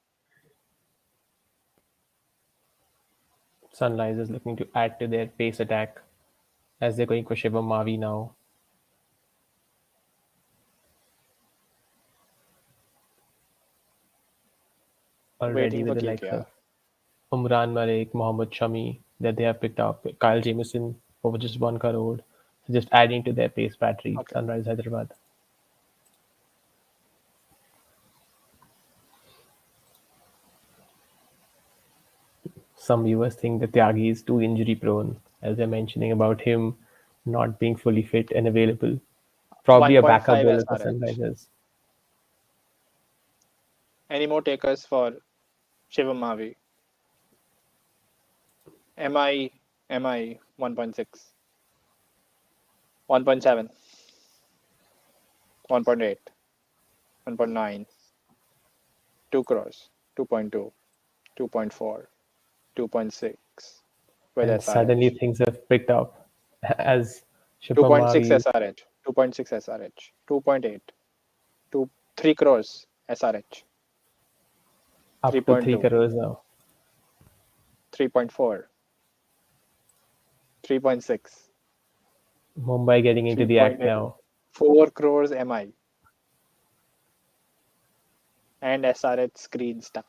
Sunrisers looking to add to their pace attack as they're going for Shivam Mavi now. Already Waiting with for the likes KKR. of Umran Malik, Mohammad Shami that they have picked up, Kyle Jamieson over just 1 crore. So just adding to their pace battery, Okay. Sunrise Hyderabad. Some viewers think that Tyagi is too injury prone, as they're mentioning about him not being fully fit and available. Probably a backup 1.5 bowler for SRH. Sunrisers. Any more takers for Shivam Mavi? MI 1.6, 1.7, 1.8, 1.9, 2 crores, 2.2, 2.4, 2.6 with And suddenly SRH. things have picked up as Shubham 2.6 Mavi SRH, 2.6 SRH, 2.8, 2, 3 crores SRH, up to 3 3.2, crores now. 3.4, 3.6, Mumbai getting into the act 3.8, now. 4 crores MI, and SRH screen stuck.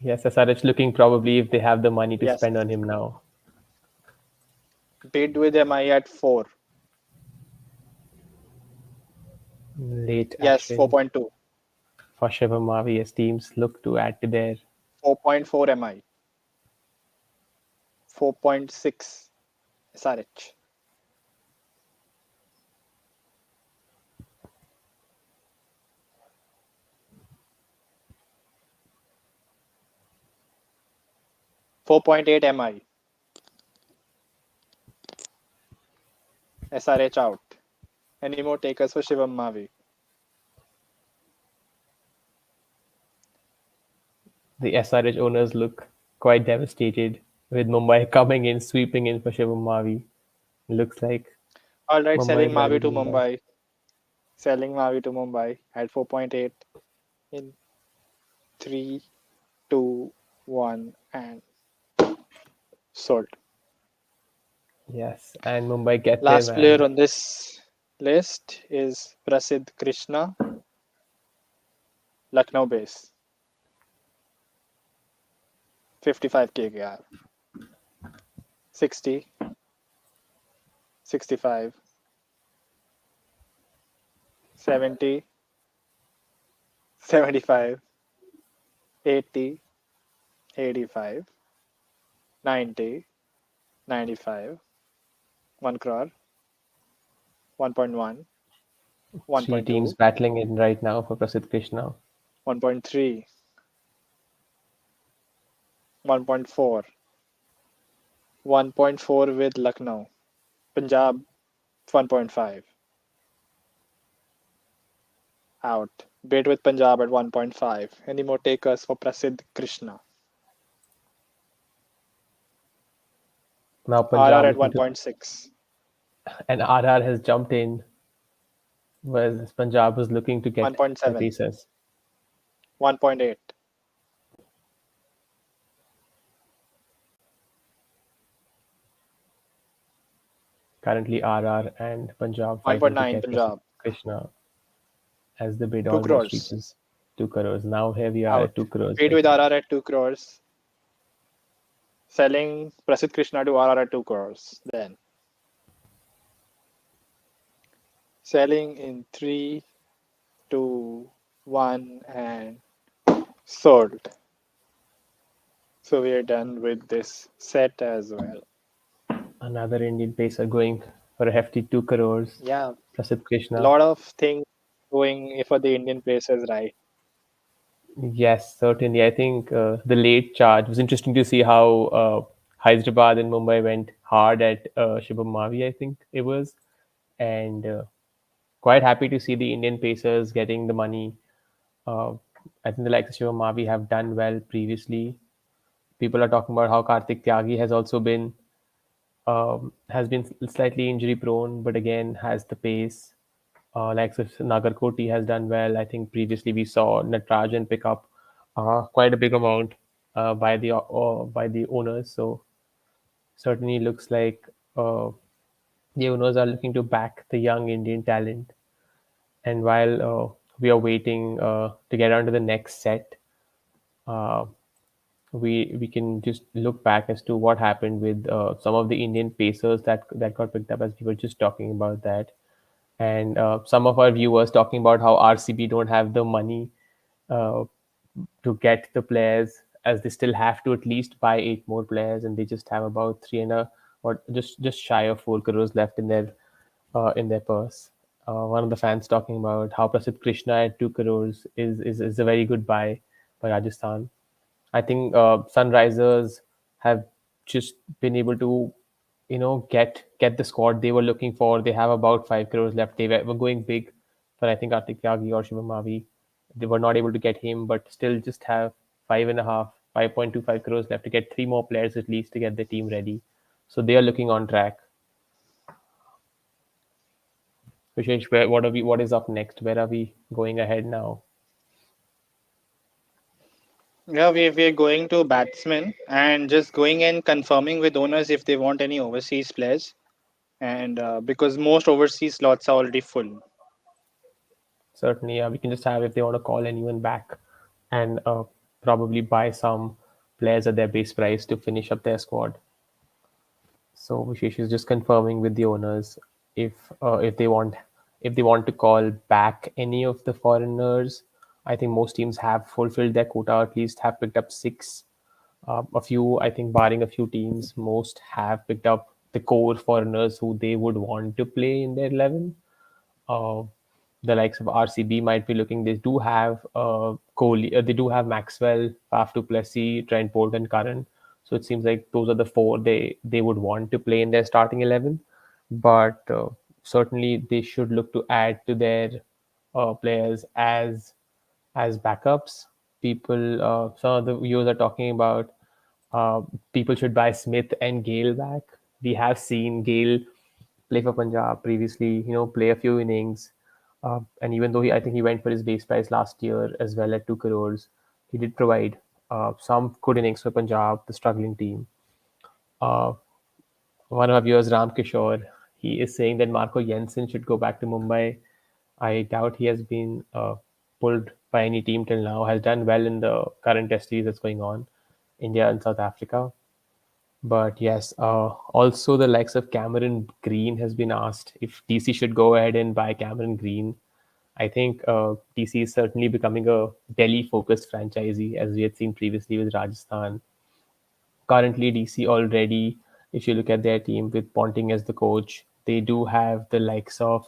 Yes, SRH looking probably if they have the money to Yes, spend on him now. bid with MI at 4. Late Yes, action 4.2, for Shubham Mavi as teams look to add to their 4.4 MI, 4.6 SRH. 4.8 MI, SRH out. Any more takers for Shivam Mavi? the SRH owners look quite devastated with Mumbai coming in, sweeping in for Shubham Mavi. Looks like All right, Mumbai selling is running Mavi the to Mumbai. Mumbai. Selling Mavi to Mumbai at 4.8 in 3, 2, 1, and sold. Yes, and Mumbai get their Last player man. on this list is Prasidh Krishna, Lucknow base, 55 kgr, 60, 65, 70, 75, 80, 85, 90, 95, 1 crore, 1.1, Three teams 1.2, battling in right now for Prasidh Krishna. 1.3, 1.4, 1.4 with Lucknow, Punjab 1.5 out. Bid with Punjab at 1.5. Any more takers for Prasidh Krishna? Now RR Punjab at looking to, 1.6, and RR has jumped in, whereas Punjab was looking to get the 1.7, Pacers. 1.8, Currently, RR and Punjab fighting to 1.9 get Prasidh Punjab, Krishna as the bid 2 almost crores reaches 2 crores. Now here we are out. at 2 crores Bid right with now. RR at 2 crores. Selling Prasidh Krishna to RR at 2 crores. Then selling in 3, 2, 1, and sold. So we are done with this set as well. Another Indian pacer going for a hefty 2 crores. Yeah, Prasidh Krishna. lot of things going for the Indian Pacers, right? Yes, certainly. I think the late charge was interesting to see how Hyderabad and Mumbai went hard at Shubham Mavi, I think it was. And quite happy to see the Indian Pacers getting the money. Uh, I think the likes of Shubham Mavi have done well previously. People are talking about how Karthik Tyagi has been slightly injury prone, but again has the pace. Like so Nagarkoti has done well. I think previously we saw Natarajan pick up quite a big amount by the owners. So certainly looks like the owners are looking to back the young Indian talent. And while we are waiting to get on to the next set, uh, we can just look back as to what happened with some of the Indian pacers that got picked up, as we were just talking about that, and some of our viewers talking about how RCB don't have the money uh, to get the players, as they still have to at least buy 8 more players, and they just have about three and a or just shy of 4 crores left in their purse. One of the fans talking about how Prasidh Krishna at 2 crores is a very good buy by Rajasthan. I think Sunrisers have just been able to, get the squad they were looking for. They have about 5 crores left. They were going big for, I think, Kartik Tyagi or Shivam Mavi. They were not able to get him, but still just have 5.25 crores left to get three more players at least to get the team ready. So they are looking on track. Vishesh, what are we? What is up next? Where are we going ahead now? Yeah, we're going to batsmen and just going and confirming with owners if they want any overseas players. And because most overseas slots are already full. Certainly, we can just have if they want to call anyone back, and probably buy some players at their base price to finish up their squad. So Vishesh is just confirming with the owners if they want to call back any of the foreigners. I think most teams have fulfilled their quota, at least have picked up six. A few, I think, barring a few teams, most have picked up the core foreigners who they would want to play in their 11. uh, the likes of RCB might be looking. They do have Kohli, they do have Maxwell, Faf du Plessis, Trent Bolt, and Curran. So it seems like those are the four they would want to play in their starting 11. But certainly they should look to add to their players as backups. People, some of the viewers are talking about people should buy Smith and Gale back. We have seen Gale play for Punjab previously, play a few innings. And even though I think he went for his base price last year as well at 2 crores, he did provide some good innings for Punjab, the struggling team. Uh, One of our viewers, Ram Kishore, he is saying that Marco Jensen should go back to Mumbai. I doubt he has been pulled by any team till now, has done well in the current test series that's going on, India and South Africa. But yes, also the likes of Cameron Green has been asked if DC should go ahead and buy Cameron Green. I think DC is certainly becoming a Delhi-focused franchisee, as we had seen previously with Rajasthan. Currently, DC already, if you look at their team with Ponting as the coach, they do have the likes of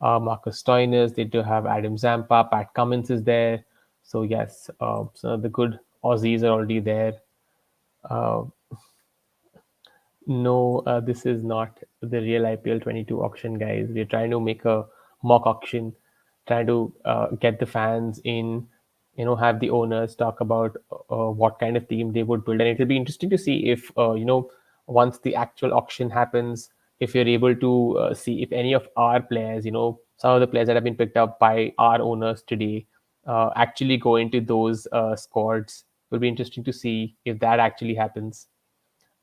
Marcus Stoinis, they do have Adam Zampa, Pat Cummins is there. So yes, so the good Aussies are already there. Uh, No, this is not the real IPL 22 auction, guys. We're trying to make a mock auction, trying to get the fans in, have the owners talk about what kind of team they would build. And it'll be interesting to see if, once the actual auction happens, if you're able to see if any of our players, some of the players that have been picked up by our owners today, actually go into those squads. It'll be interesting to see if that actually happens.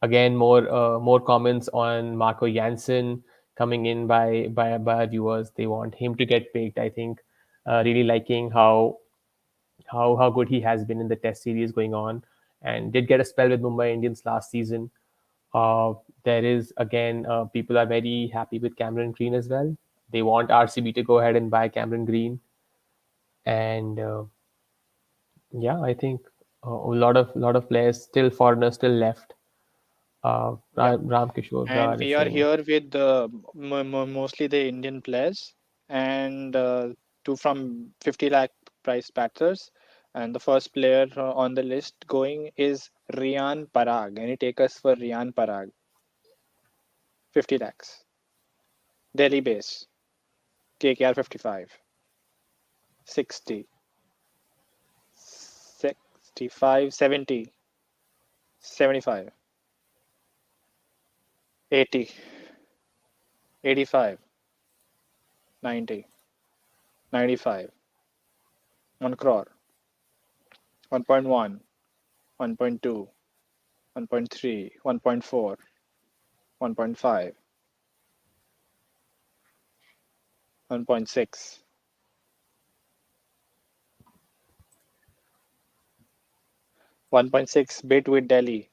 Again, more comments on Marco Jansen coming in by our viewers. They want him to get picked. I think really liking how good he has been in the Test series going on, and did get a spell with Mumbai Indians last season. There is again people are very happy with Cameron Green as well. They want RCB to go ahead and buy Cameron Green, and yeah, I think a lot of players still foreigners still left. Yeah. Ram Kishore And Brar is we are saying. here with mostly the Indian players and two from 50 lakh price batters. And the first player on the list going is Rian Parag. Any takers for Rian Parag? 50 lakhs. Delhi base. KKR 55. 60. 65. 70. 75. 80. 85. 90. 95. 1 crore. 1.1. 1.2. 1.3, 1.4, 1.5, 1.6, 1.6 bid with Delhi,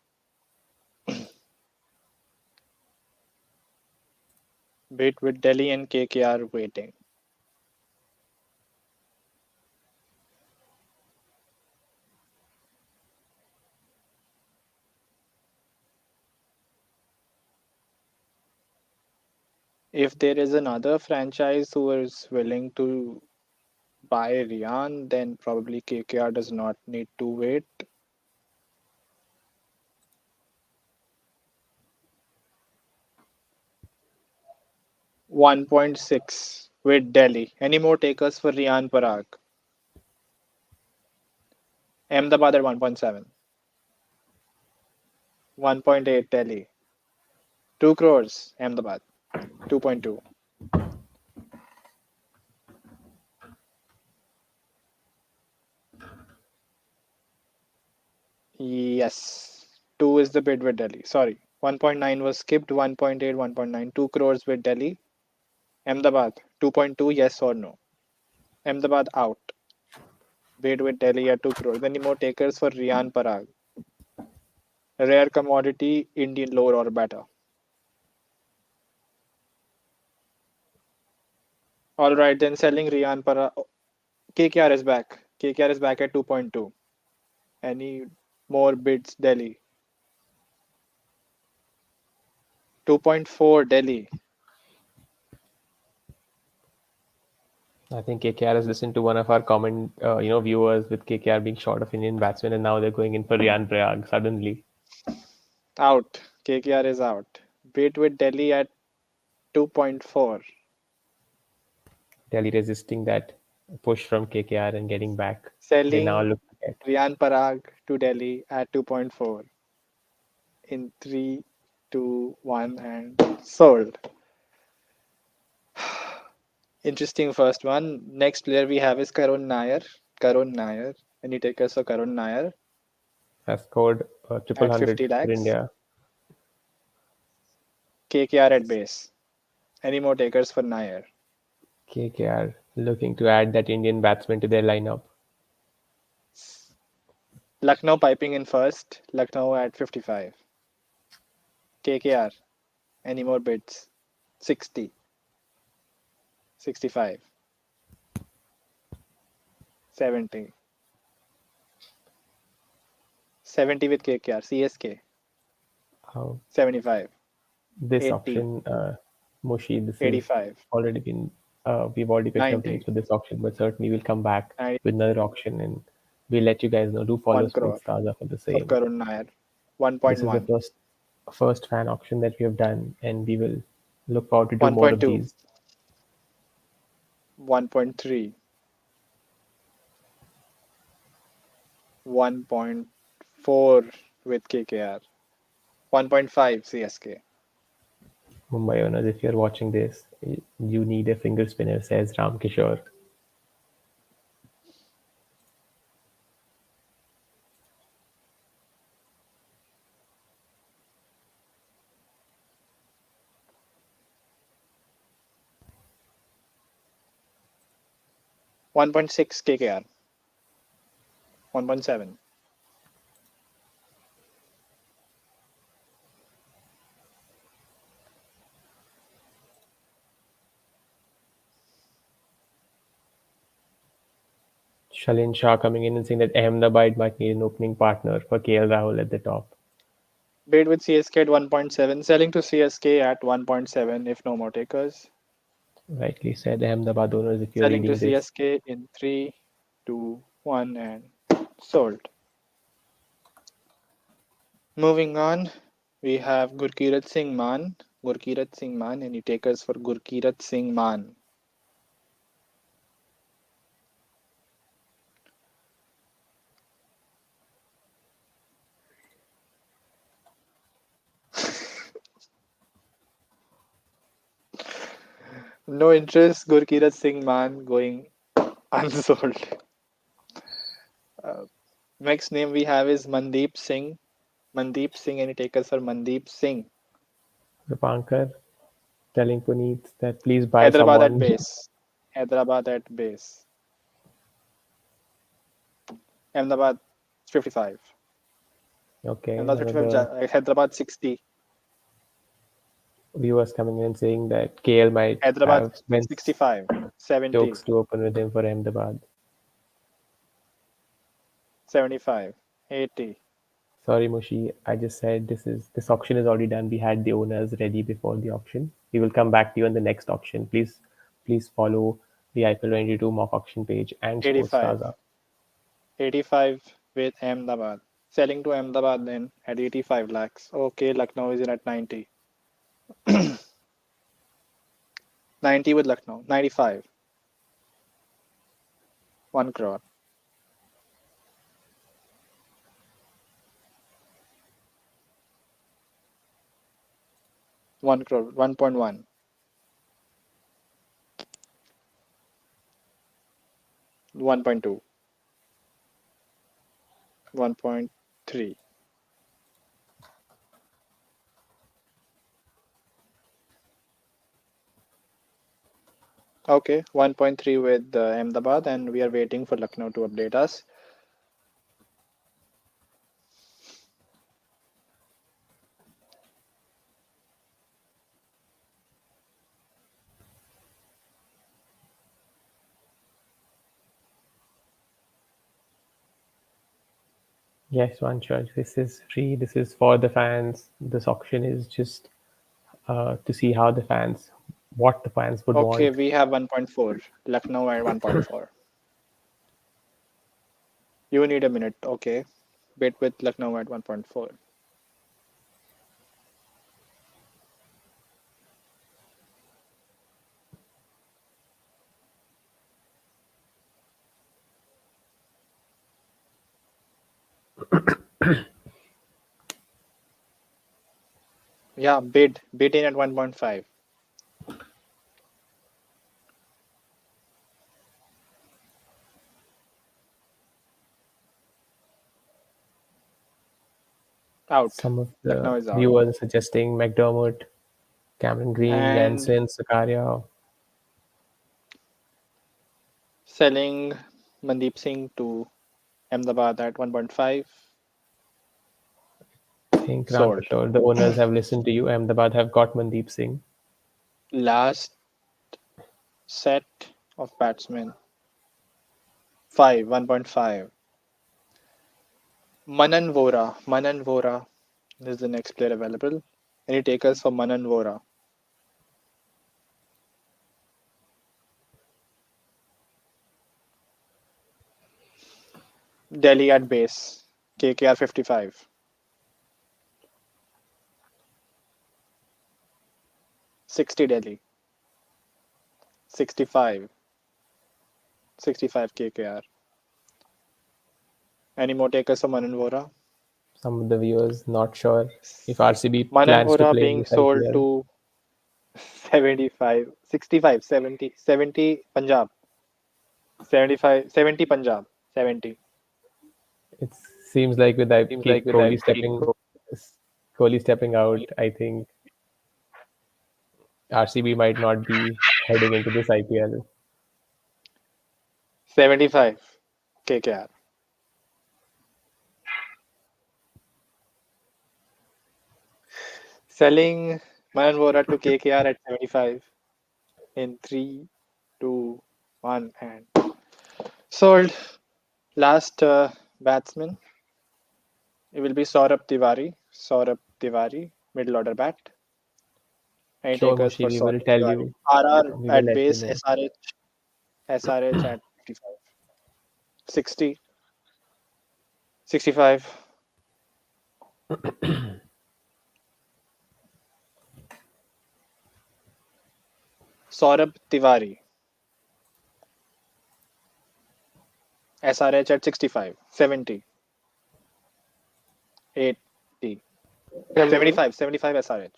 bid with Delhi and KKR waiting. If there is another franchise who is willing to buy Rian, then probably KKR does not need to wait. 1.6 with Delhi. Any more takers for Rian Parag? Ahmedabad at 1.7. 1.8 Delhi. 2 crores Ahmedabad. 2.2. Yes. 2 is the bid with Delhi. Sorry. 1.9 was skipped. 1.8, 1.9. 2 crores with Delhi. Ahmedabad. 2.2. Yes or no? Ahmedabad out. Bid with Delhi at 2 crores. Any more takers for Rian Parag? Rare commodity, Indian lore or better. All right, then selling Rian Parag. KKR is back. KKR is back at 2.2. Any more bids, Delhi? 2.4 Delhi. I think KKR has listened to one of our comment, viewers with KKR being short of Indian batsmen, and now they're going in for Rian Prayag suddenly. Out. KKR is out. Bid with Delhi at 2.4. Delhi resisting that push from KKR and getting back. They now Selling look at Rian Parag to Delhi at 2.4. In 3, 2, 1, and sold. Interesting first one. Next player we have is Karun Nair. Karun Nair. Any takers for Karun Nair has scored triple at hundred 50 for lakhs? India. KKR at base. Any more takers for Nair? KKR looking to add that Indian batsman to their lineup. Lucknow piping in first. Lucknow at 55. KKR. Any more bids? 60. 65. 70. 70 with KKR. CSK. How 75. this 80. auction, Mushi, this has 85. already been, we've already picked up names 90. for this auction, but certainly we'll come back 90. with another auction and we'll let you guys know. Do follow 1 crore Sports Taaza for the for same. Karun Nair. This is the 1.1. first fan auction that we have done, and we will look forward to do more of 1.2. these. 1.3. 1.4 with KKR. 1.5 CSK. Mumbai owners, if you're watching this, you need a finger spinner, says Ram Kishore. 1.6 KKR. 1.7. Shalin Shah coming in and saying that Ahmedabad might need an opening partner for KL Rahul at the top. Bid with CSK at 1.7. Selling to CSK at 1.7 if no more takers. Rightly said, Ahmedabad owners, if you're Selling to reading this. CSK in 3, 2, 1, and sold. Moving on, we have Gurkirat Singh Man. Gurkirat Singh Man. Any takers for Gurkirat Singh Man? No interest. Gurkirat Singh Man going unsold. Uh, Next name we have is Mandeep Singh. Mandeep Singh. Any takers for Mandeep Singh? Rupankar telling Puneet that please buy Hyderabad at someone. base. Hyderabad at base. Ahmedabad 55. Okay, Ahmedabad one of 55. the Hyderabad 60. viewers coming in and saying that KL might Hyderabad have Spence 65. 70. Stokes to open with him for Ahmedabad. 75. 80. Sorry, Mushi, I just said this auction is already done. We had the owners ready before the auction. We will come back to you on the next auction. Please follow the IPL 22 mock auction page and Sports 85. Taaza. 85 with Ahmedabad. Selling to Ahmedabad then at 85 lakhs. Okay, Lucknow is in at 90. 90 with Lucknow. 95. 1 crore. 1 crore. 1.1. 1.2. 1.3. Okay, 1.3 with Ahmedabad, and we are waiting for Lucknow to update us. Yes, one church. This is free. This is for the fans. This auction is just to see how the fans, what the fans would Okay, want. we have 1.4. Lucknow at 1.4. You need a minute. Okay. Bid with Lucknow at 1.4. Yeah, bid in at 1.5. Out. Some of Lucknow the is out. viewers are suggesting McDermott, Cameron Green, And Jansen, Sakaria. selling Mandeep Singh to Ahmedabad at 1.5. I think Ram Sold. Kishore, the owners have listened to you. Ahmedabad have got Mandeep Singh. Last set of batsmen. 5, 1.5. Manan Vora. Manan Vora is the next player available. Any takers for Manan Vora? Delhi at base. KKR 55. 60 Delhi. 65. 65 KKR. Any more takers for Manan Vora? Some of the viewers not sure if RCB Manan plans to Vora play in being this sold IPL. to 75, 65, 70, 70 Punjab. 75, 70 Punjab. 70. It seems like with Kohli stepping out, I think RCB might not be heading into this IPL. 75 KKR. Selling Manan Vora to KKR at 75 in 3, 2, 1, and sold. Last batsman. It will be Saurabh Tiwari. Saurabh Tiwari, middle order bat. Any Sure, takers for Mushi, we will Saurabh tell Tiwari? you. RR We will at let you base, know. SRH at 55. 60, 65. Saurabh Tiwari. SRH at 65. 70. 80. 75. 75 SRH.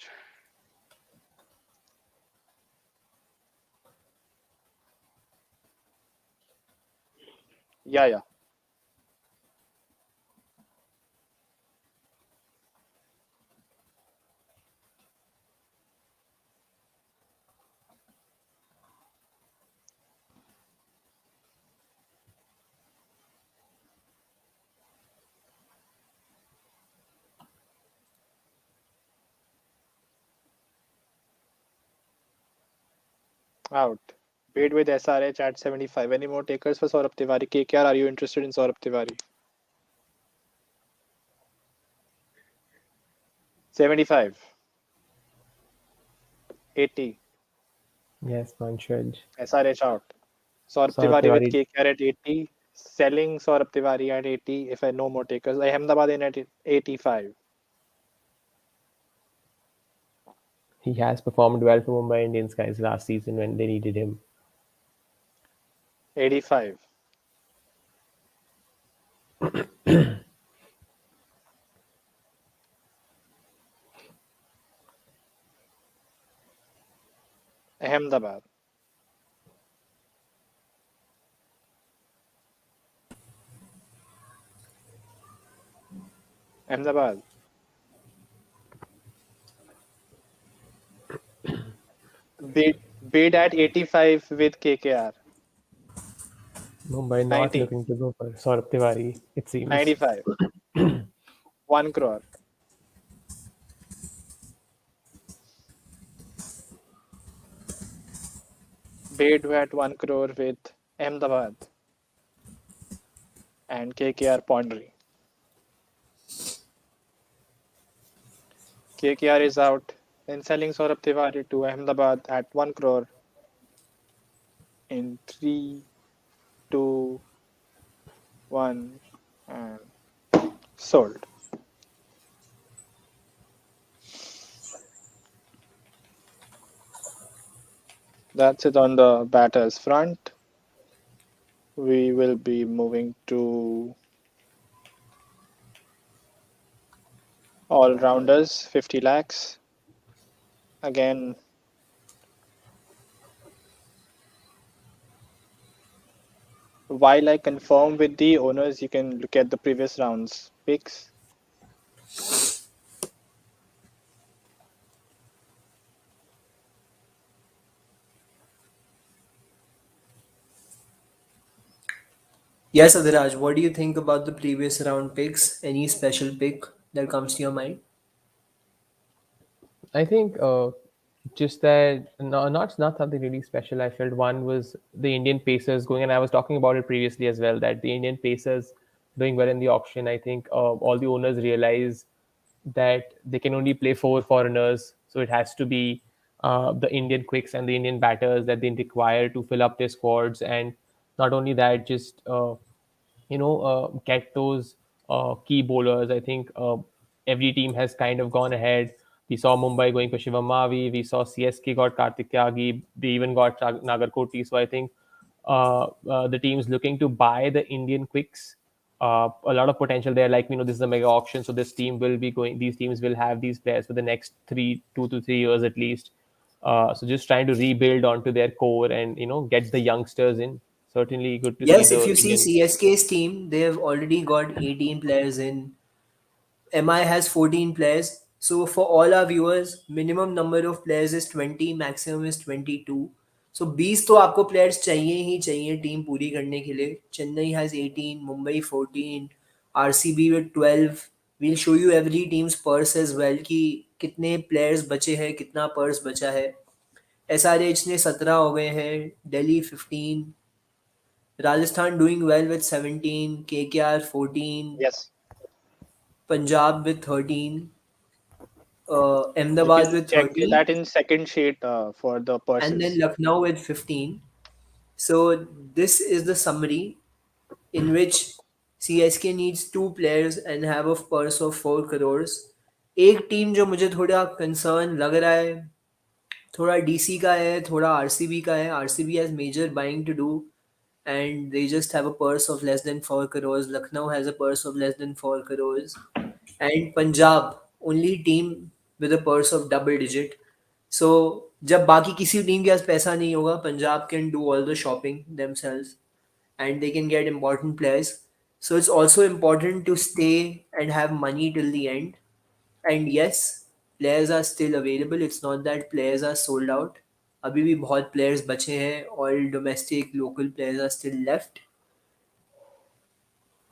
Yeah, yeah. Out. Paid with SRH at 75. Any more takers for Saurabh Tiwari? KKR, are you interested in Saurabh Tiwari? 75. 80. Yes, Manshaj. SRH out. Saurabh Saurabh Tiwari with Tiwari, KKR at 80. Selling Saurabh Tiwari at 80. If I no more takers, Ahmedabad in at 85. He has performed well for Mumbai Indians guys last season when they needed him. 85. Ahmedabad. Ahmedabad. Bid at 85 with KKR. Mumbai not 90. looking to go for Saurabh Tiwari, it seems. 95. 1 crore. Bid at 1 crore with Ahmedabad and KKR Pondry. KKR is out in selling Saurabh Tiwari to Ahmedabad at 1 crore in 3, 2, 1, and sold. That's it on the batters front. We will be moving to all rounders, 50 lakhs. Again, while I confirm with the owners, you can look at the previous rounds picks. Yes, Adiraj, what do you think about the previous round picks? Any special pick that comes to your mind? I think just that no, not something really special. I felt one was the Indian Pacers going, and I was talking about it previously as well. That the Indian Pacers doing well in the auction. I think all the owners realize that they can only play four foreigners, so it has to be the Indian quicks and the Indian batters that they require to fill up their squads. And not only that, just get those key bowlers. I think every team has kind of gone ahead. We saw Mumbai going for Shivam Mavi. We saw CSK got Kartik Tyagi. They even got Nagarkoti. So I think the teams looking to buy the Indian quicks. A lot of potential there. Like this is a mega auction, so this team will be going. These teams will have these players for the next 2 to 3 years at least. So just trying to rebuild onto their core and get the youngsters in. Certainly good to see Yes, if the you see Indian. CSK's team, they have already got 18 players in. MI has 14 players. So for all our viewers, minimum number of players is 20, maximum is 22. So 20 तो आपको players चाहिए ही चाहिए team पूरी करने के लिए. Chennai has 18, Mumbai 14, RCB with 12. We'll show you every team's purse as well कि कितने players बचे हैं, कितना purse बचा है. SRH ने 17 हो गए हैं, Delhi 15, Rajasthan doing well with 17, KKR 14, Yes, Punjab with 13, you Ahmedabad can with check 13, that in second sheet for the and then purses. Lucknow with 15. So this is the summary in which CSK needs two players and have a purse of 4 crores. एक team जो मुझे थोड़ा concern लग रहा है, थोड़ा DC का है, थोड़ा आरसीबी का है. RCB has major buying to do and they just have a purse of less than 4 crores. Lucknow has a purse of less than 4 crores. And Punjab, only team with a purse of double digit. So जब बाकी किसी team के पास पैसा नहीं होगा, Punjab can do all the shopping themselves and they can get important players. So it's also important to stay and have money till the end. And yes, players are still available. It's not that players are sold out. अभी भी बहुत players बचे हैं. All domestic local players are still left.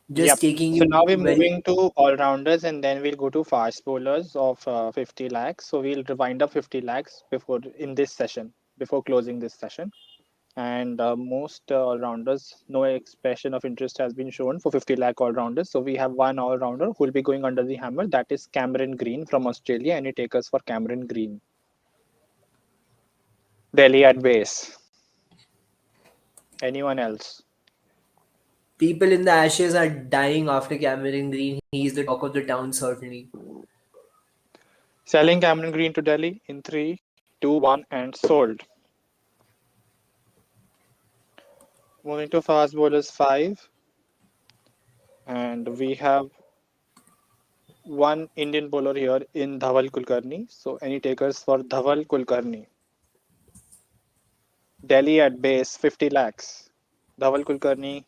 Yep. Just taking So you now we're through very. moving to all rounders and then we'll go to fast bowlers of 50 lakhs. So we'll rewind up 50 lakhs before in this session, before closing this session. And most all-rounders, no expression of interest has been shown for 50 lakh all-rounders. So we have one all-rounder who will be going under the hammer. That is Cameron Green from Australia. Any takers for Cameron Green? Delhi at base. Anyone else? People in the Ashes are dying after Cameron Green. He's the talk of the town, certainly. Selling Cameron Green to Delhi in 3, 2, 1 and sold. Moving to fast bowlers 5, and we have one Indian bowler here in Dhaval Kulkarni. So any takers for Dhaval Kulkarni? Delhi at base 50 lakhs. Dhaval Kulkarni,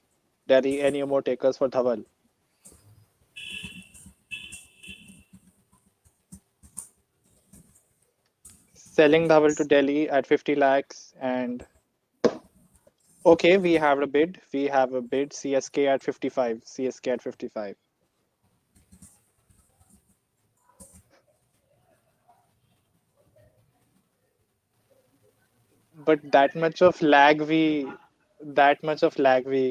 Delhi. Any more takers for Dhaval? Selling Dhaval to Delhi at 50 lakhs. And okay, we have a bid. We have a bid. CSK at 55. CSK at 55. But that much of lag we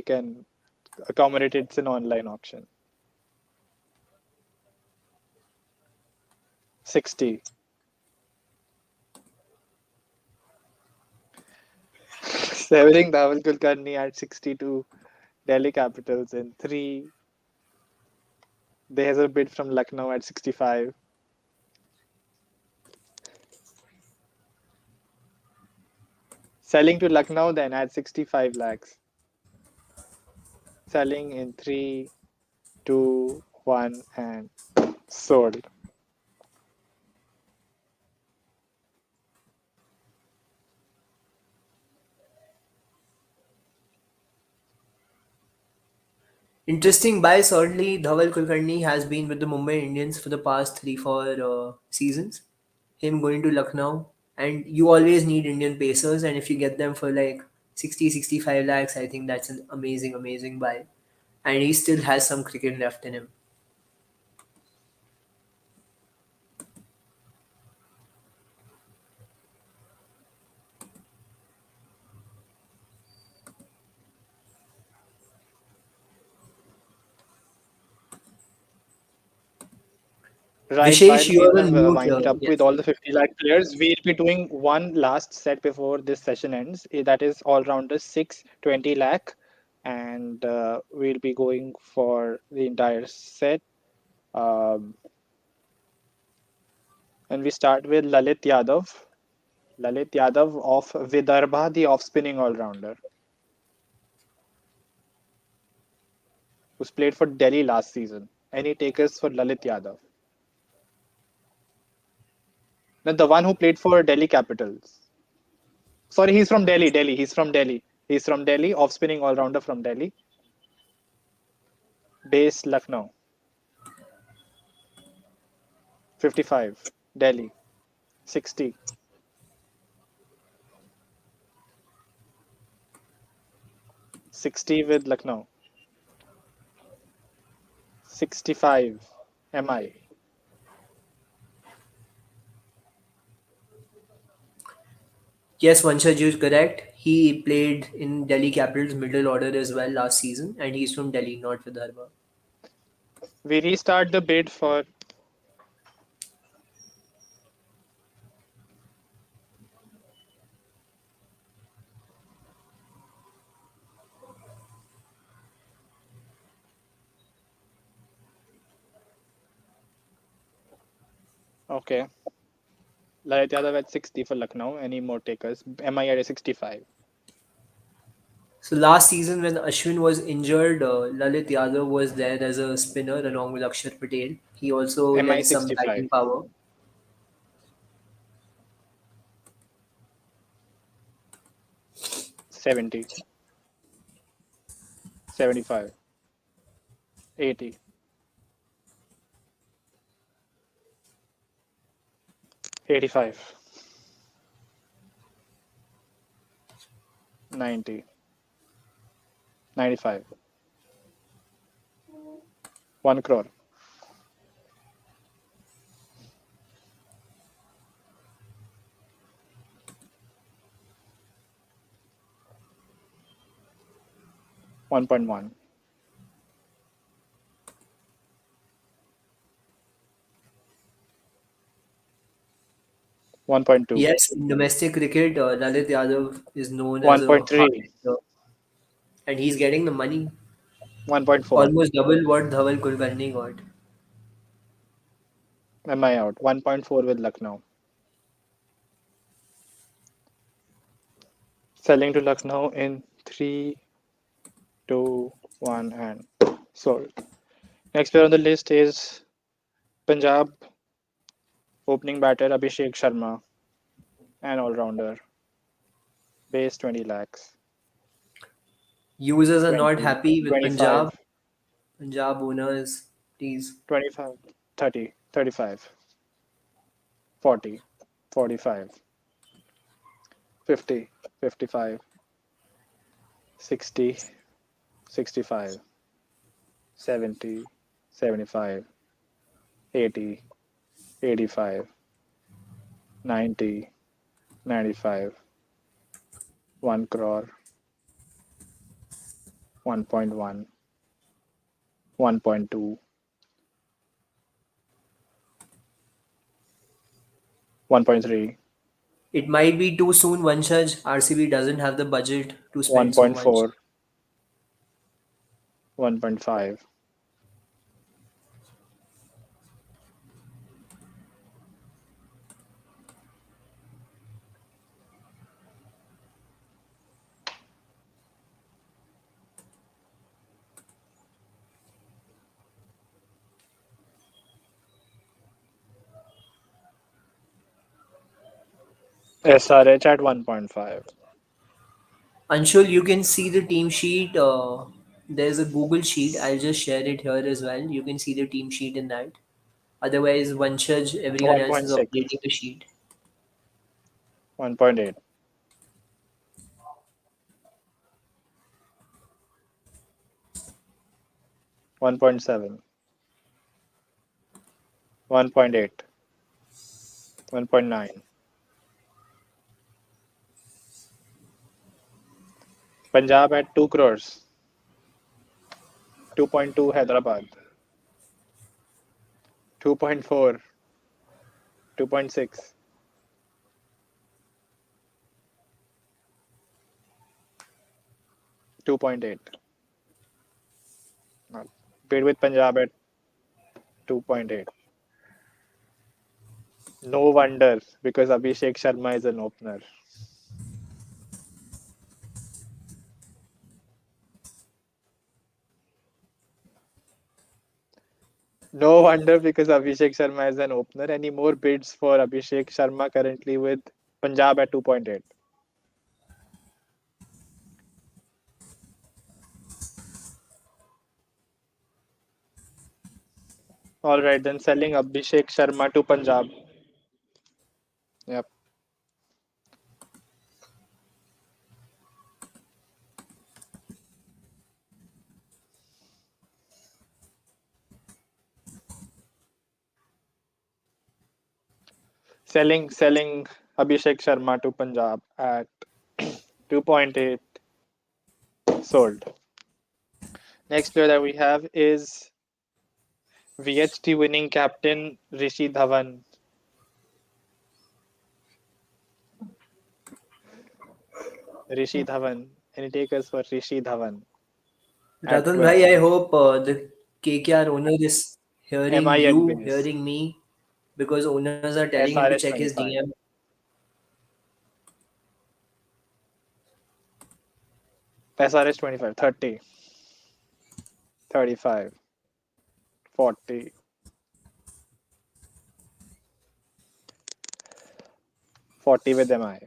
can accommodate. It's an online auction. 60. Severing Dhaval Kulkarni at 62. Delhi Capitals in 3. There's a bid from Lucknow at 65. Selling to Lucknow then at 65 lakhs. Selling in 3, 2, 1 and sold. Interesting buy. Certainly, Dhaval Kulkarni has been with the Mumbai Indians for the past 3, 4 seasons. Him going to Lucknow, and you always need Indian pacers, and if you get them for like 60, 65 lakhs, I think that's an amazing, amazing buy. And he still has some cricket left in him. Right, Vishesh, while we you're on have mute. winded up with Yes. all the 50 lakh players, we'll be doing one last set before this session ends. That is all rounders 6, 20 lakh. And we'll be going for the entire set. Um, and we start with Lalit Yadav. Lalit Yadav of Vidarbha, the off spinning all rounder, who's played for Delhi last season. Any takers for Lalit Yadav? No, the one who played for Delhi Capitals. Sorry, he's from Delhi. Delhi. He's from Delhi. He's from Delhi. Off spinning all rounder from Delhi. Base Lucknow. 55. Delhi. 60. 60 with Lucknow. 65. MI. Yes, Vanshaj is correct. He played in Delhi Capitals middle order as well last season, and he's from Delhi, not Vidarbha. We restart the bid for. Okay. Lalit Yadav at 60 for Lucknow. Any more takers? MI at 65. So last season when Ashwin was injured, Lalit Yadav was there as a spinner along with Akshar Patel. He also MI lent some 65. batting power. 70. 75. 80. 85. 90. 95. 1 crore. 1.1. 1.2. Yes, in domestic cricket, Lalit Yadav is known as a hard 1.3. hitter, and he's getting the money, 1.4. almost double what Dhaval Kulkarni got. Am I out? 1.4 with Lucknow. Selling to Lucknow in 3, 2, 1, and sold. Next player on the list is Punjab opening batter Abhishek Sharma, an all-rounder, base 20 lakhs, Users are not 20, happy with 25, Punjab. Punjab owners, please. 25, 30, 35, 40, 45, 50, 55, 60, 65, 70, 75, 80, 85, 90, 95, 1 crore, 1.1, 1.2, 1.3, It might be too soon, Vanshaj. RCB doesn't have the budget to spend so much. 1.4, 1.5. SRH at 1.5. Anshul, you can see the team sheet. There's a Google sheet. I'll just share it here as well. You can see the team sheet in that. Otherwise, Vanshaj, everyone else is 1.6, updating the sheet. 1.8, 1.7, 1.8, 1.9. Punjab at 2 crores, 2.2 Hyderabad, 2.4, 2.6, 2.8. Bid with Punjab at 2.8. No wonder because Abhishek Sharma is an opener. No wonder because Abhishek Sharma is an opener. Any more bids for Abhishek Sharma currently with Punjab at 2.8? All right, then selling Abhishek Sharma to Punjab. Yep. Selling Abhishek Sharma to Punjab at 2.8 sold. Next player that we have is VHT winning captain Rishi Dhawan. Rishi Dhawan. Any takers for Rishi Dhawan at Ratan 12 bhai, I crores? hope the KKR owner is hearing MIN you, base. hearing me, because owners are telling him to SRS check his 25. DM. SRS 25. 30, 35, 40, 40 with MI.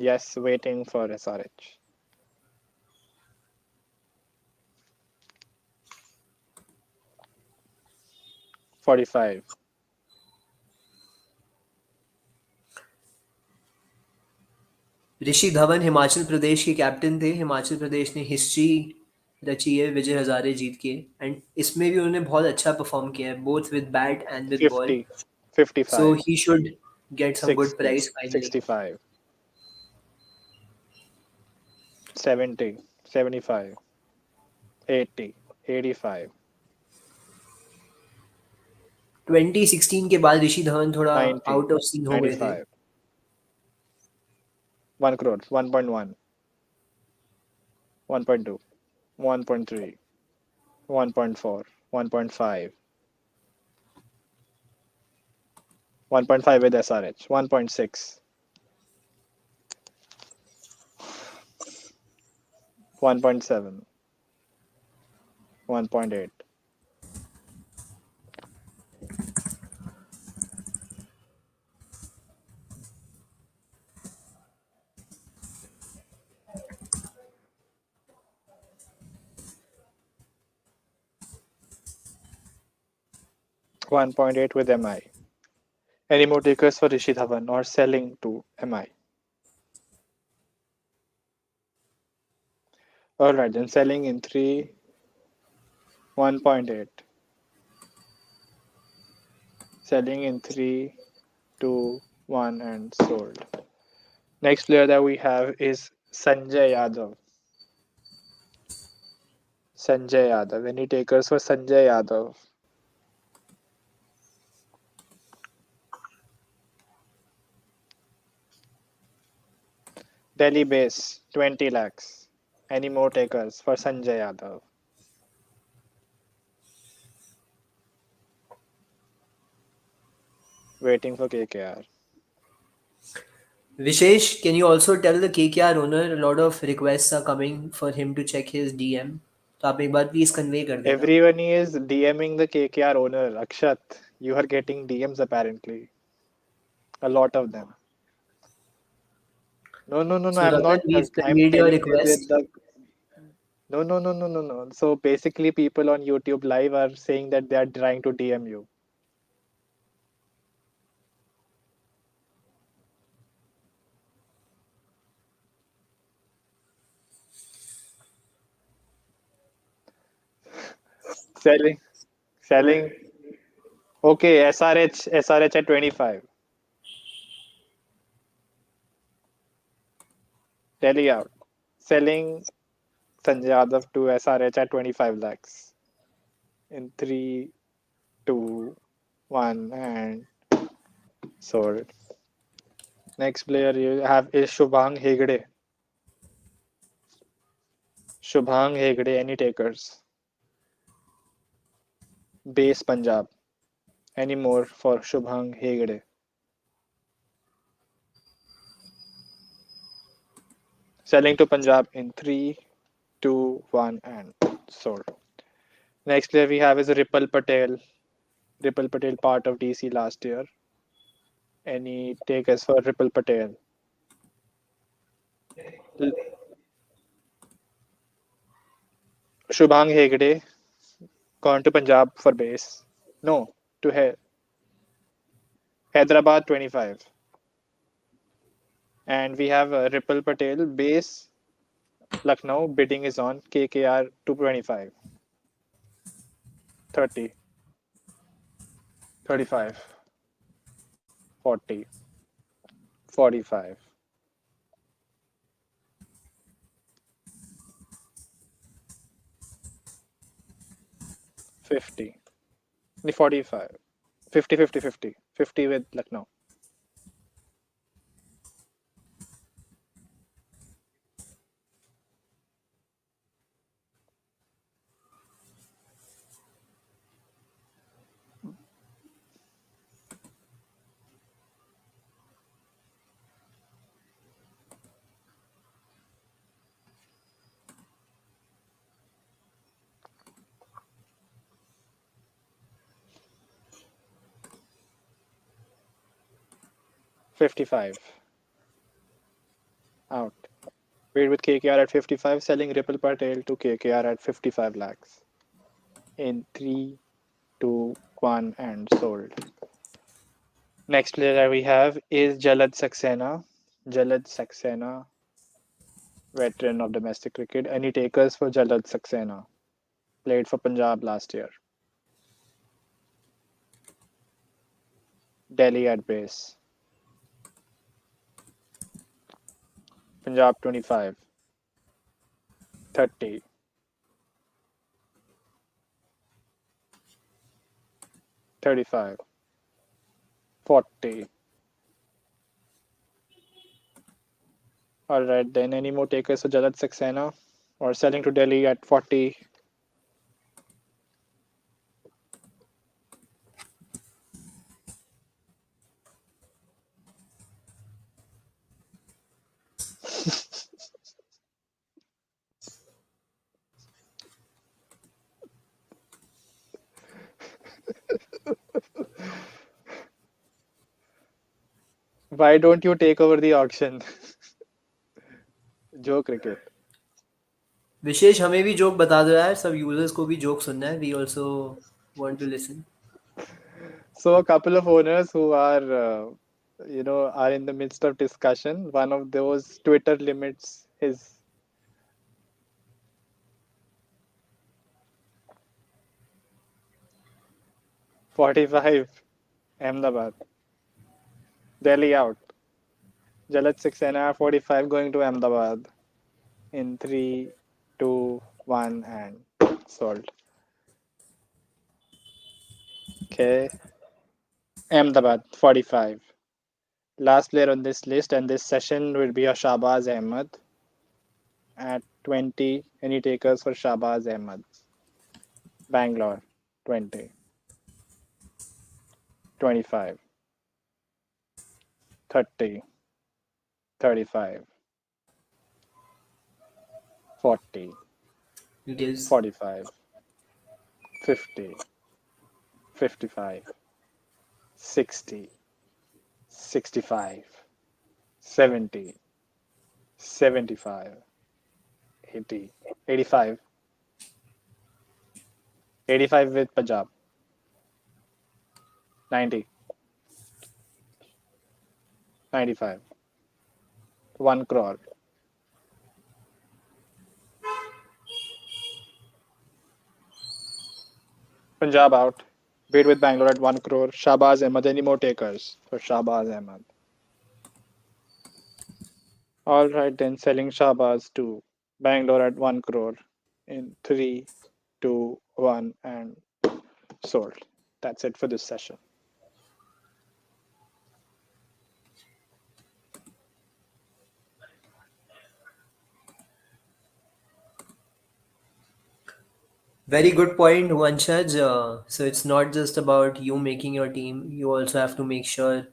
Yes, waiting for SRH. 45. ऋषि धवन हिमाचल प्रदेश के captain थे। हिमाचल प्रदेश ने history रची है विजय हजारे जीत के, and इसमें भी उन्होंने बहुत अच्छा परफॉर्म किया है, both with bat and with ball. 50, so 55, he should get some good 60, price finally. 65, 70, 75, 80, 85, 2016 के बाद ऋषि धवन थोड़ा 90, आउट ऑफ सीन हो गए थे. 95, 1 crore, 1.1, 1.2, 1.3, 1.4, 1.5, 1.5 with SRH, 1.6, 1.7, 1.8, 1.8 with MI. Any more takers for Rishi Dhawan or selling to MI? All right, then selling in 3, 1.8. Selling in 3, 2, 1, and sold. Next player that we have is Sanjay Yadav. Sanjay Yadav. Any takers for Sanjay Yadav? Delhi base, 20 lakhs. Any more takers for Sanjay Yadav? Waiting for KKR. Vishesh, can you also tell the KKR owner a lot of requests are coming for him to check his DM? तो आप एक बार please convey कर देना. Everyone is DMing the KKR owner. Akshat, you are getting DMs apparently. A lot of them. No, no, no, no. So I'm Ratan, not. we've I'm conveyed your telling this request. with the. No, no, no, no, no, no. So basically, people on YouTube Live are saying that they are trying to DM you. Selling. Okay, SRH at 25. Delhi out. Selling Sanjay Yadav to SRH at 25 lakhs. In 3, 2, 1, and sold. Next player you have is Shubhang Hegde. Shubhang Hegde, any takers? Base Punjab. Any more for Shubhang Hegde? Selling to Punjab in 3, 2, 1, and sold. Next player we have is Ripple Patel. Ripple Patel, part of DC last year. Any takers for Ripple Patel? L- Shubhang Hegde gone to Punjab for base. No, to Hyderabad 25. And we have Ripple Patel base Lucknow. Bidding is on KKR 225, 30, 35, 40, 45, 50, 45, 50, 50, 50, 50 with Lucknow. 55 out. Paid with KKR at 55, selling Ripple Patel to KKR at 55 lakhs. In 3, 2, 1, and sold. Next player that we have is Jalad Saxena. Jalad Saxena, veteran of domestic cricket. Any takers for Jalad Saxena? Played for Punjab last year. Delhi at base. Punjab 25, 30, 35, 40. All right, then any more takers for Jalad Saxena or selling to Delhi at 40? Why don't you take over the auction? Joe Cricket. विशेष हमें भी joke बता दो यार, सब users को भी joke सुनना है, we also want to listen. So a couple of owners who are, are in the midst of discussion. One of those Twitter limits his 45. Ahmedabad. Delhi out. Jalad Saxena 45 going to Ahmedabad in 3, 2, 1 and sold. Okay. Ahmedabad 45. Last player on this list and this session will be a Shahbaz Ahmed at 20. Any takers for Shahbaz Ahmed? Bangalore 20, 25, 30, 35, 40, Details. 45, 50, 55, 60, 65, 70, 75, 80, 85, 85 with Punjab, 90, 95, 1 crore, Punjab out. Bid with Bangalore at 1 crore. Shahbaz Ahmed. Any more takers for Shahbaz Ahmed? All right, then selling Shahbaz to Bangalore at 1 crore in 3, 2, 1, and sold. That's it for this session. Very good point, Vanshaj. So it's not just about you making your team. You also have to make sure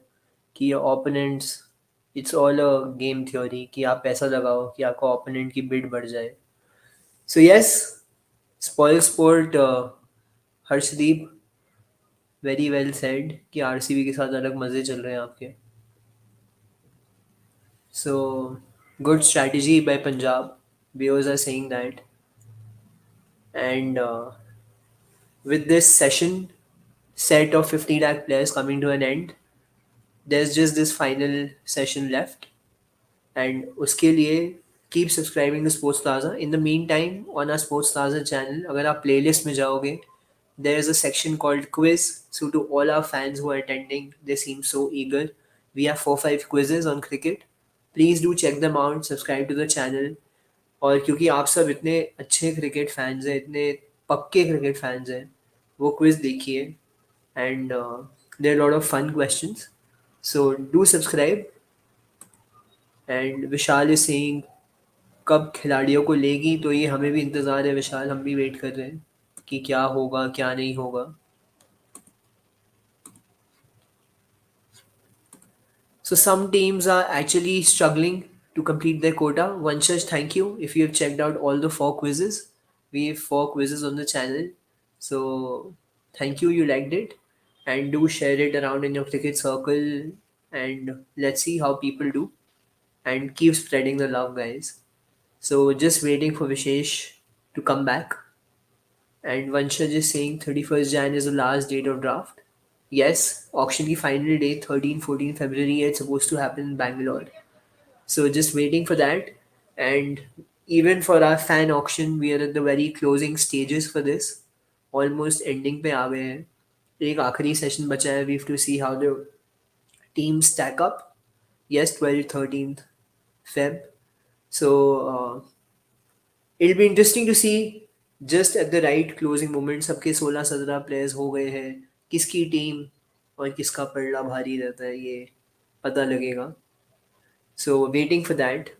कि your opponents, it's all a game theory कि आप पैसा लगाओ कि आपका opponent की bid बढ़ जाए. So yes, spoil sport, Harshdeep, very well said कि आरसीबी के साथ अलग मज़े चल रहे हैं आपके. So good strategy by Punjab. Viewers are saying that. And with this session set of 50 lakh players coming to an end, there's just this final session left. And उसके लिए keep subscribing to Sports Taaza. In the meantime, on our Sports Taaza channel, अगर आप playlist में जाओगे, there is a section called quiz. So to all our fans who are attending, they seem so eager. We have 4-5 quizzes on cricket. Please do check them out. Subscribe to the channel. और क्योंकि आप सब इतने अच्छे cricket fans हैं, इतने पक्के cricket fans हैं, वो क्विज देखिए. And there lot of fun questions, so do subscribe. And Vishal is saying कब खिलाड़ियों को लेगी, तो ये हमें भी इंतज़ार है विशाल, हम भी वेट कर रहे हैं कि क्या होगा क्या नहीं होगा. So some teams are actually struggling to complete their quota. Vanshaj, thank you. If you have checked out all the 4 quizzes, we have 4 quizzes on the channel. So thank you, you liked it. And do share it around in your cricket circle. And let's see how people do. And keep spreading the love, guys. So just waiting for Vishesh to come back. And Vanshaj is saying 31st Jan is the last date of draft. Yes, auction की final date 13-14 February it's supposed to happen in Bangalore. So just waiting for that. And even for our fan auction, we are at the very closing stages for this. Almost ending पे आ गए हैं. एक आखिरी session बचा है. We have to see how the teams stack up. Yes, 12th, 13th Feb. So it'll be interesting to see just at the right closing moment सबके 16-17 players हो गए हैं. किसकी टीम और किसका पलड़ा भारी रहता है ये पता लगेगा. So waiting for that.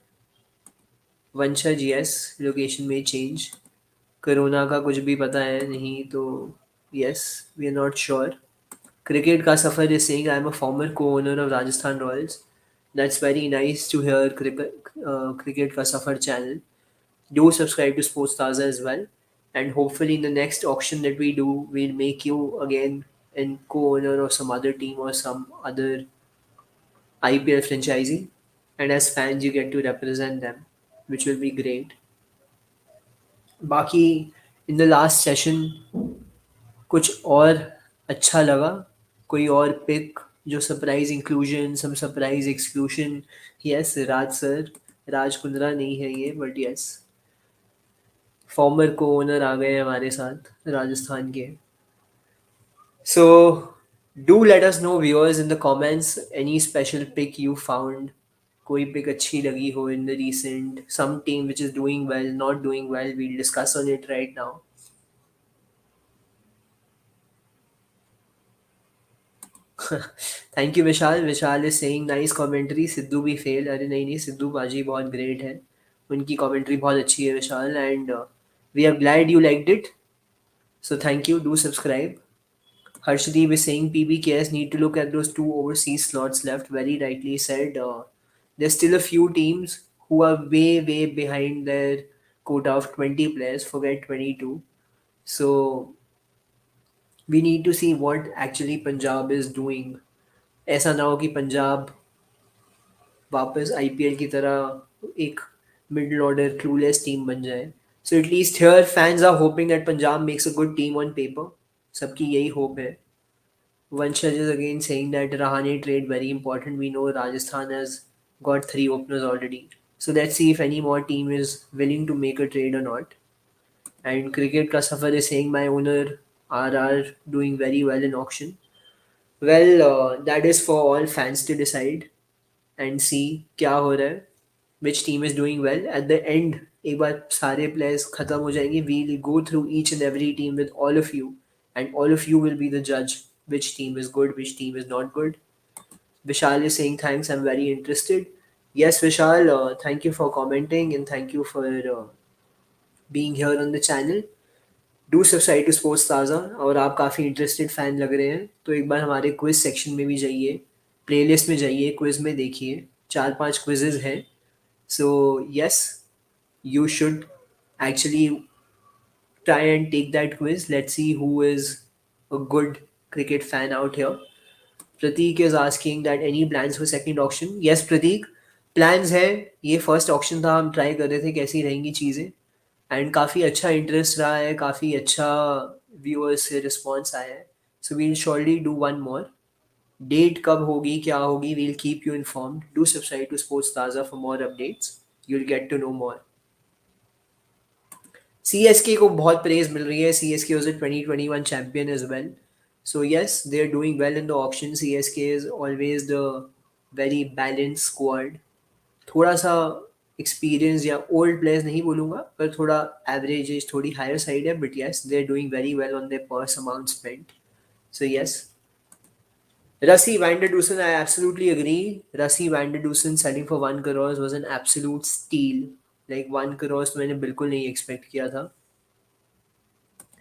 Vanshaj yes, location में चेंज. कोरोना का कुछ भी पता है नहीं तो yes, we are not sure. Cricket ka safar is saying I am a former co-owner of Rajasthan Royals. That's very nice to hear. Cricket ka safar channel. Do subscribe to Sports Taaza as well. And hopefully in the next auction that we do, we'll make you again an co-owner of some other team or some other IPL franchisee. And as fans, you get to represent them, which will be great. बाकी in the last session कुछ और अच्छा लगा, कोई और pick जो surprise inclusion, some surprise exclusion. Yes, Raj sir, Raj Kundra नहीं है ये, but yes, former co owner आ गए हमारे साथ राजस्थान के. So do let us know viewers in the comments any special pick you found. कोई पिक अच्छी लगी हो in the recent, some team which is doing well, not doing well, we'll discuss on it right now. Thank you Vishal. Vishal is saying nice commentary. Sidhu भी fail. अरे नहीं नहीं, सिद्धू बाजी बहुत ग्रेट है, उनकी कमेंट्री बहुत अच्छी है Vishal. And we are glad you liked it, so thank you. Do subscribe. Harshdeep is saying PBKS need to look at those two overseas slots left. Very rightly said. There's still a few teams who are way behind their quota of 20 players. Forget 22. So we need to see what actually Punjab is doing. ऐसा ना हो कि पंजाब वापस IPL की तरह एक middle order clueless team बन जाए. So at least here fans are hoping that Punjab makes a good team on paper. सबकी यही होप है. Vanshaj is again saying that Rahane trade very important. We know Rajasthan has got 3 openers already. So let's see if any more team is willing to make a trade or not. And Cricket Ka Safar is saying my owner RR doing very well in auction. Well, that is for all fans to decide and see क्या हो रहा है, which team is doing well. At the end, एक बार सारे players खत्म हो जाएंगे, we'll go through each and every team with all of you, and all of you will be the judge which team is good, which team is not good. Vishal is saying thanks, I'm very interested. Yes, Vishal, thank you for commenting and thank you for being here on the channel. Do subscribe to sports Taaza. और आप काफ़ी interested fan लग रहे हैं तो एक बार हमारे quiz section में भी जाइए, प्लेलिस्ट में जाइए, क्विज़ में देखिए, 4-5 क्विज़ेज़ हैं. So yes, you should actually try and take that quiz. Let's see who is a good cricket fan out here. Prateek is asking that any plans for second auction. Yes Prateek, plans है. ये first auction था, हम try कर रहे थे कैसी रहेंगी चीज़ें, एंड काफ़ी अच्छा इंटरेस्ट रहा है, काफ़ी अच्छा व्यूअर्स से रिस्पॉन्स आया है. So we'll surely do one more. Date कब होगी, क्या होगी, we'll keep you informed. Do subscribe to sports Taza for more updates. You will get to know more. CSK को बहुत प्रेज मिल रही है. CSK was a 2021 champion as well. So yes, they are doing well in the auction. CSK is always the very balanced squad. थोड़ा सा experience या old players नहीं बोलूँगा, पर थोड़ा एवरेज एज थोड़ी हायर साइड है. But yes, they are doing very well on their purse amount spent. So yes. Rassi Vanderdusen, I absolutely agree. Rassi Vanderdusen selling for 1 crore was an absolute steal. Like 1 crore तो मैंने बिल्कुल नहीं expect किया था.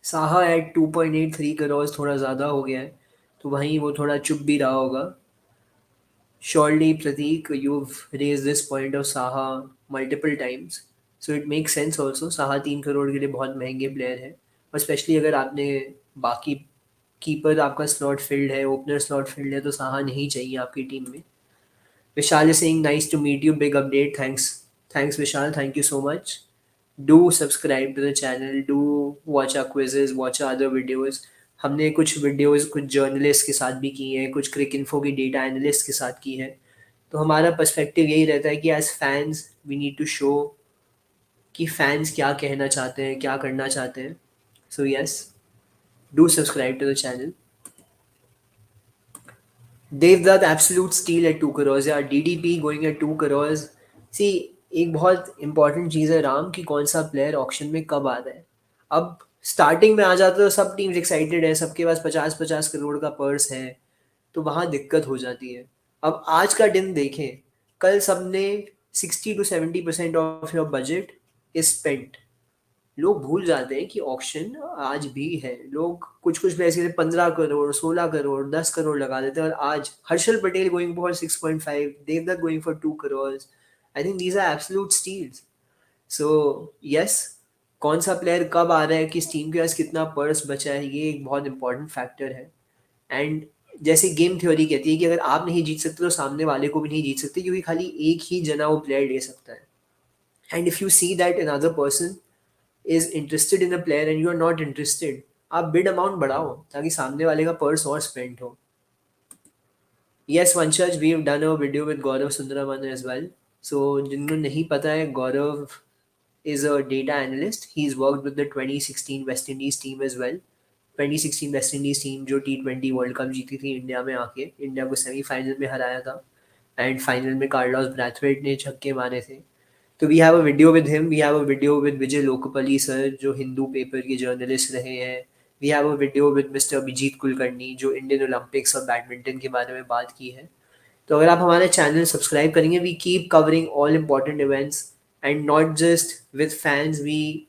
Saha eight 2.83 crore थोड़ा ज़्यादा हो गया है, तो वहीं वो थोड़ा चुप भी रहा होगा. Surely, Prateek, you've raised this point of Saha multiple times. So it makes sense also. Saha 3 crore के लिए बहुत महंगे प्लेयर है, और स्पेशली अगर आपने बाकी कीपर आपका स्लॉट फील्ड है, ओपनर स्लॉट फील्ड है, तो साहा नहीं चाहिए आपकी टीम में. Vishal is saying nice to meet you, big update. Thanks Vishal, thank you so much. Do subscribe to the channel, do watch our quizzes, watch our other videos. हमने कुछ videos कुछ journalist के साथ भी की हैं, कुछ क्रिक इन्फो की डेटा एनालिस्ट के साथ की है. तो हमारा पर्सपेक्टिव यही रहता है कि as fans we need to show कि फैंस क्या कहना चाहते हैं, क्या करना चाहते हैं. So yes, do subscribe to the channel. Devdutt absolute steal at 2 crores. या DDP going at 2 crores. See, एक बहुत इंपॉर्टेंट चीज़ है राम, कि कौन सा प्लेयर ऑक्शन में कब आ रहा है. अब स्टार्टिंग में आ जाता तो सब टीम्स एक्साइटेड है, सबके पास 50-50 करोड़ का पर्स है, तो वहाँ दिक्कत हो जाती है। अब आज का दिन देखें, कल सबने 60 to 70% of your budget is spent. लोग भूल जाते हैं कि ऑक्शन आज भी है। लोग कुछ कुछ पैसे 15 करोड़, 16 करोड़, 10 करोड़ लगा देते हैं, और आज Harshal Patel going for 6.5, Devdutt going for 2 crore. I think these are absolute steals. So yes, कौन सा प्लेयर कब आ रहा है, किस टीम के पास कितना पर्स बचा है, ये एक बहुत इंपॉर्टेंट फैक्टर है। एंड जैसे गेम थ्योरी कहती है कि अगर आप नहीं जीत सकते तो सामने वाले को भी नहीं जीत सकते, क्योंकि खाली एक ही जना वो प्लेयर ले सकता है। And if you see that another person is interested in a player and you are not interested, आप बिड अमाउंट बढ़ाओ ताकि सामने वाले का पर्स और स्पेंड हो। Yes, Vanshaj, we've done a video with Gaurav Sundraman as well. So, जिनको नहीं पता है, Gaurav is a data analyst. He's worked with the 2016 West Indies team as well. 2016 West Indies team जो T20 world cup जीती थी India में आके, India को सेमीफाइनल में हराया था, एंड फाइनल में कार्लोस ब्रैथवेट ने छक्के मारे थे। तो we have a video with him, we have a video with Vijay Lokapally sir जो हिंदू पेपर के जर्नलिस्ट रहे हैं, we have a video with mister Abhijeet Kulkarni जो इंडियन ओलंपिक्स और बैडमिंटन के बारे में बात की है। तो अगर आप हमारे चैनल सब्सक्राइब करेंगे, we keep covering all important events, and not just with fans, we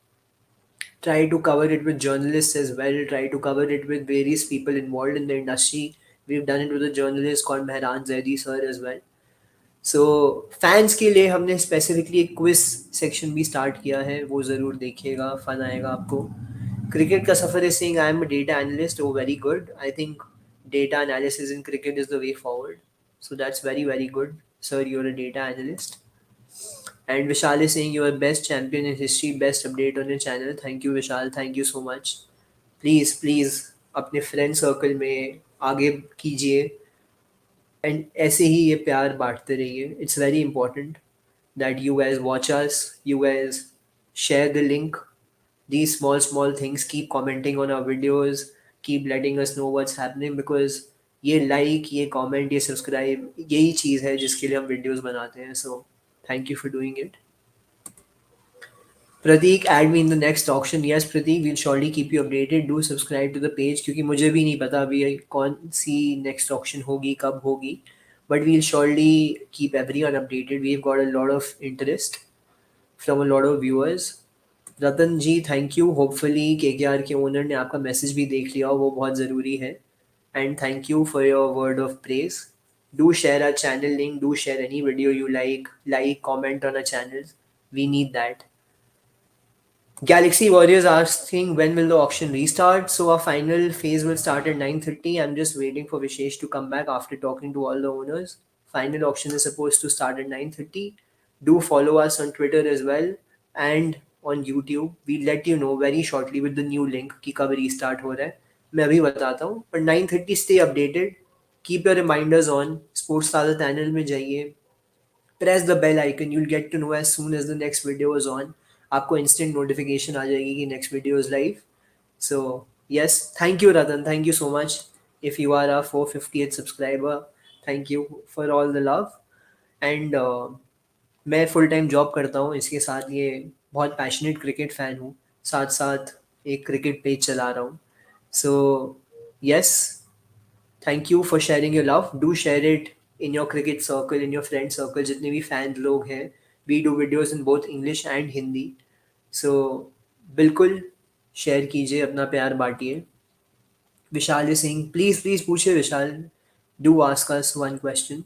try to cover it with journalists as well, try to cover it with various people involved in the industry. We've done it with a journalist called Mehran Zaidi sir as well. So fans के लिए हमने specifically एक quiz section भी start किया है, वो ज़रूर देखिएगा, फन आएगा आपको। क्रिकेट का सफ़र is saying I am a data analyst, oh very good. I think data analysis in cricket is the way forward, so that's very very good sir, you are a data analyst. And Vishal is saying you are best champion in history, best update on your channel. Thank you Vishal, thank you so much. Please अपने friend circle में आगे कीजिए, and ऐसे ही ये प्यार बांटते रहिए। It's very important that you guys watch us, you guys share the link, these small things, keep commenting on our videos, keep letting us know what's happening, because ये like, ये कमेंट, ये subscribe, यही चीज़ है जिसके लिए हम videos बनाते हैं। सो thank you for doing it. Prateek, add me in the next auction. Yes, Prateek, we'll surely keep you updated. Do subscribe to the page क्योंकि मुझे भी नहीं पता अभी कौन सी next auction होगी, कब होगी, but we'll surely keep everyone updated. We've got a lot of interest from a lot of viewers. Ratan ji, thank you. Hopefully KKR के ओनर ने आपका मैसेज भी देख लिया, वो बहुत ज़रूरी है। And thank you for your word of praise. Do share our channel link, do share any video you like, comment on our channel. We need that. Galaxy Warriors asking when will the auction restart. So our final phase will start at 9:30. I'm just waiting for Vishesh to come back after talking to all the owners. Final auction is supposed to start at 9:30. Do follow us on Twitter as well and on YouTube. We'll let you know very shortly with the new link कि कब restart हो रहा है। मैं अभी बताता हूँ, पर 9:30 stay updated. Keep your reminders on. Sports Taaza channel में जाइए, press the bell icon, you'll get to know as soon as the next video is on. आपको instant notification आ जाएगी कि next video is live. So yes, thank you Ratan, thank you so much. If you are a 450th subscriber, thank you for all the love. And मैं full time job करता हूँ, इसके साथ ये बहुत passionate cricket fan हूँ, साथ साथ एक क्रिकेट पेज चला रहा हूँ। So yes, thank you for sharing your love. Do share it in your cricket circle, in your friend circle, जितने भी फैन लोग हैं। We do videos in both English and Hindi, so बिल्कुल शेयर कीजिए, अपना प्यार बांटिए। विशाल सिंह, प्लीज़ पूछिए Vishal, do ask us one question.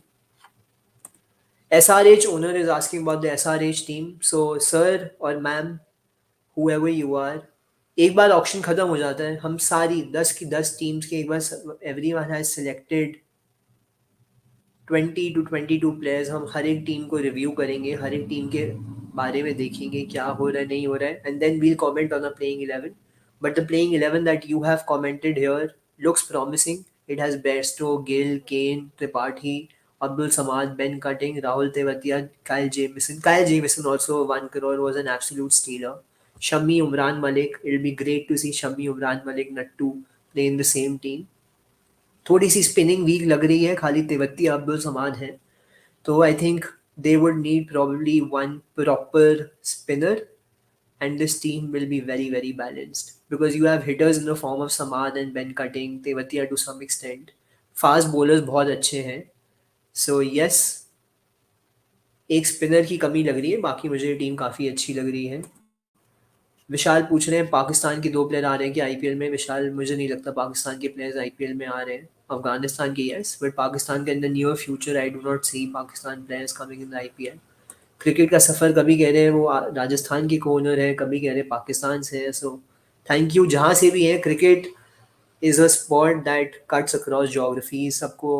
SRH owner is asking about the SRH team. So sir और मैम, whoever you are, एक बार ऑक्शन ख़त्म हो जाता है, हम सारी 10 की 10 टीम्स के एक बार everyone has selected 20 to 22 players, हम हर एक टीम को रिव्यू करेंगे, हर एक टीम के बारे में देखेंगे क्या हो रहा है, नहीं हो रहा है, and then we'll comment on a playing 11. But the playing 11 that you have commented here looks promising. It has Bairstow, Gill, Kane, Tripathi, Abdul Samad, Ben Cutting, Rahul Tewatia, Kyle Jamieson. Kyle Jamieson also 1 crore was an absolute stealer. Shami Umran Malik, it'll be great to see Shami Umran Malik Nattu play in the same team. थोड़ी सी spinning week लग रही है, खाली तेवत्ती अब्दुल समाद है, तो आई think they would need probably one proper spinner and this team will be very, very balanced because you have hitters in the form of Samad and Ben Cutting, Tewatia to some extent. Fast bowlers बहुत अच्छे हैं. So yes, एक spinner की कमी लग रही है, बाकी मुझे टीम काफ़ी अच्छी लग रही है. विशाल पूछ रहे हैं पाकिस्तान के 2 प्लेयर आ रहे हैं कि आईपीएल में. विशाल मुझे नहीं लगता पाकिस्तान के प्लेयर्स आईपीएल में आ रहे हैं. अफगानिस्तान के यस, बट पाकिस्तान के in the near future I do not see Pakistan players coming in the IPL. Cricket का सफ़र कभी कह रहे हैं वो राजस्थान के कोनर है, कभी कह रहे हैं पाकिस्तान से है. सो थैंक यू जहाँ से भी है. Cricket is a sport that cuts across geography. सबको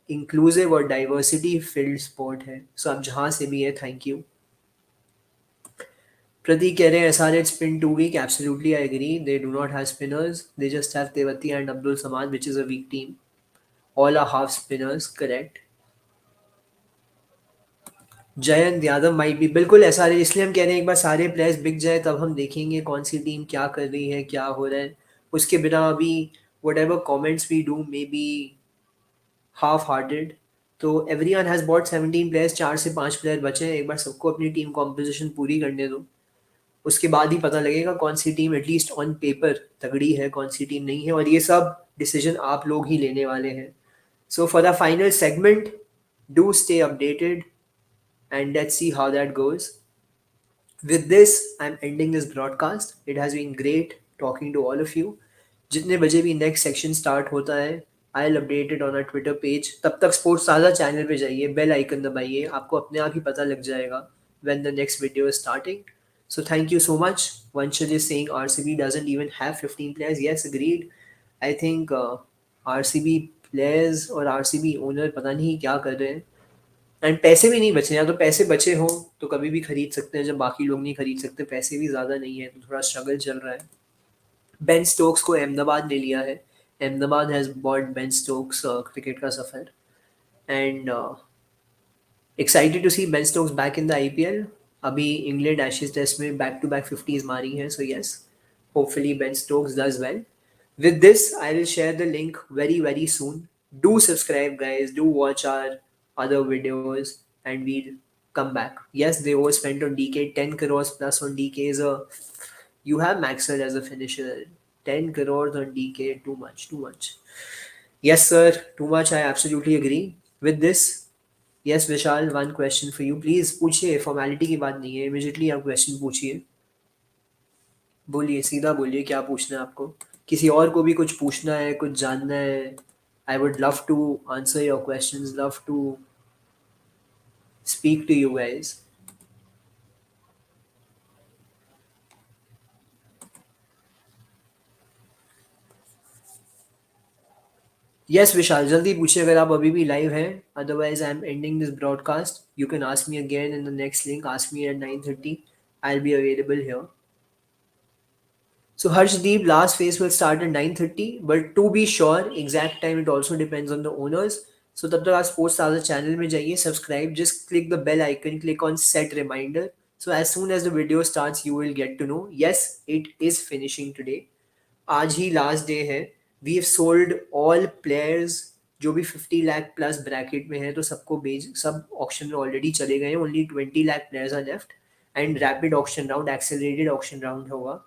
इंक्लूसिव और डाइवर्सिटी फील्ड स्पोर्ट है. सो आप जहाँ से भी है, थैंक यू. Pratik कह रहे हैं SRH spin too weak. Absolutely, I agree. They do not have spinners. They just have Tewati and Abdul Samad, which is a weak team. All are half spinners, correct. Jayant Yadav might भी बिल्कुल SRH. इसलिए हम कह रहे हैं एक बार सारे players बिक जाए तब हम देखेंगे कौन सी टीम क्या कर रही है, क्या हो रहा है. उसके बिना अभी whatever comments we do may be half-hearted. तो everyone has bought 17 players. 4 से 5 प्लेयर बचे हैं. एक बार सबको अपनी टीम कॉम्पोजिशन पूरी करने दो. उसके बाद ही पता लगेगा कौन सी टीम एटलीस्ट ऑन पेपर तगड़ी है, कौन सी टीम नहीं है. और ये सब डिसीजन आप लोग ही लेने वाले हैं. So for the final segment, do stay updated and let's see how that goes. With this, I'm ending this broadcast. It has been great talking to all of you. जितने बजे भी नेक्स्ट सेक्शन स्टार्ट होता है, I will update it on our Twitter page. तब तक sports Taza channel पे जाइए, bell icon दबाइए, आपको अपने आप ही पता लग जाएगा when the next video is starting. So thank you so much. Vanshaj is saying RCB doesn't even have 15 players. Yes, agreed. I think RCB players और RCB owner पता नहीं क्या कर रहे हैं. एंड पैसे भी नहीं बचे. या तो पैसे बचे हों तो कभी भी खरीद सकते हैं, जब बाकी लोग नहीं खरीद सकते. पैसे भी ज़्यादा नहीं है तो थोड़ा स्ट्रगल चल रहा है. बेन स्टोक्स को अहमदाबाद ले लिया है. Ahmedabad has bought Ben Stokes. Cricket का सफ़र. And excited to see Ben Stokes back in the IPL. अभी इंग्लैंड एशेज टेस्ट में बैक टू बैक 50s मारी हैं. So yes, hopefully Ben Stokes does well. With this, I will share the link very, very soon. Do subscribe, guys. Do watch our other videos, and we'll come back. Yes, they overspent on DK. 10 crores plus on DK is a. You have Maxwell as a finisher. 10 crores on DK, too much, too much. Yes, sir, too much. I absolutely agree. With this, yes, Vishal, one question for you. Please पूछिए, formality की बात नहीं है. Immediately आप question पूछिए. बोलिए, सीधा बोलिए क्या पूछना है आपको. किसी और को भी कुछ पूछना है, कुछ जानना है. I would love to answer your questions, love to speak to you guys. Yes Vishal, जल्दी पूछिए अगर आप अभी भी लाइव हैं. Otherwise I am ending this broadcast. You can ask me again in the next link. Ask me at 9:30. I will be available here. So Harshdeep, last phase will start at 9:30, but to be sure, exact time it also depends on the owners. So तब तक आप Sports Taaza channel में जाइए, subscribe, just click the bell icon, click on set reminder. So as soon as the video starts, you will get to know. Yes, it is finishing today. आज ही last day है. We have sold all players जो भी 50 lakh plus bracket में है, तो सबको सब auction में already चले गए हैं. Only 20 lakh players are left. And rapid auction round, accelerated auction round होगा.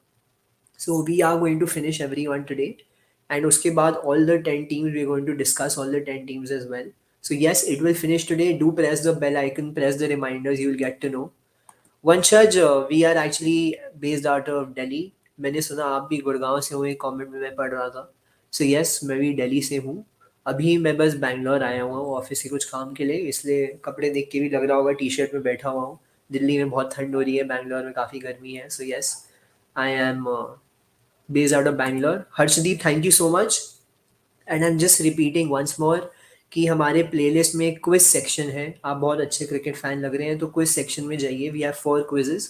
So we are going to finish everyone today, and उसके बाद all the 10 teams we are going to discuss all the 10 teams as well. So yes, it will finish today. Do press the bell icon, press the reminders. You will get to know. Vanshaj, we are actually based out of Delhi. मैंने सुना आप भी गुड़गांव से हो, एक comment में मैं पढ़ रहा था. So yes, मैं भी दिल्ली से हूँ. अभी मैं बस बैंगलोर आया हुआ हूँ ऑफिस के कुछ काम के लिए, इसलिए कपड़े देख के भी लग रहा होगा टी शर्ट में बैठा हुआ हूँ. दिल्ली में बहुत ठंड हो रही है, बैंगलोर में काफ़ी गर्मी है. So yes, I am based out of Bangalore. Harshdeep, thank you so much. And I'm just repeating once more कि हमारे प्लेलिस्ट में क्विज सेक्शन है. आप बहुत अच्छे क्रिकेट फैन लग रहे हैं तो क्विज सेक्शन में जाइए. We have 4 quizzes.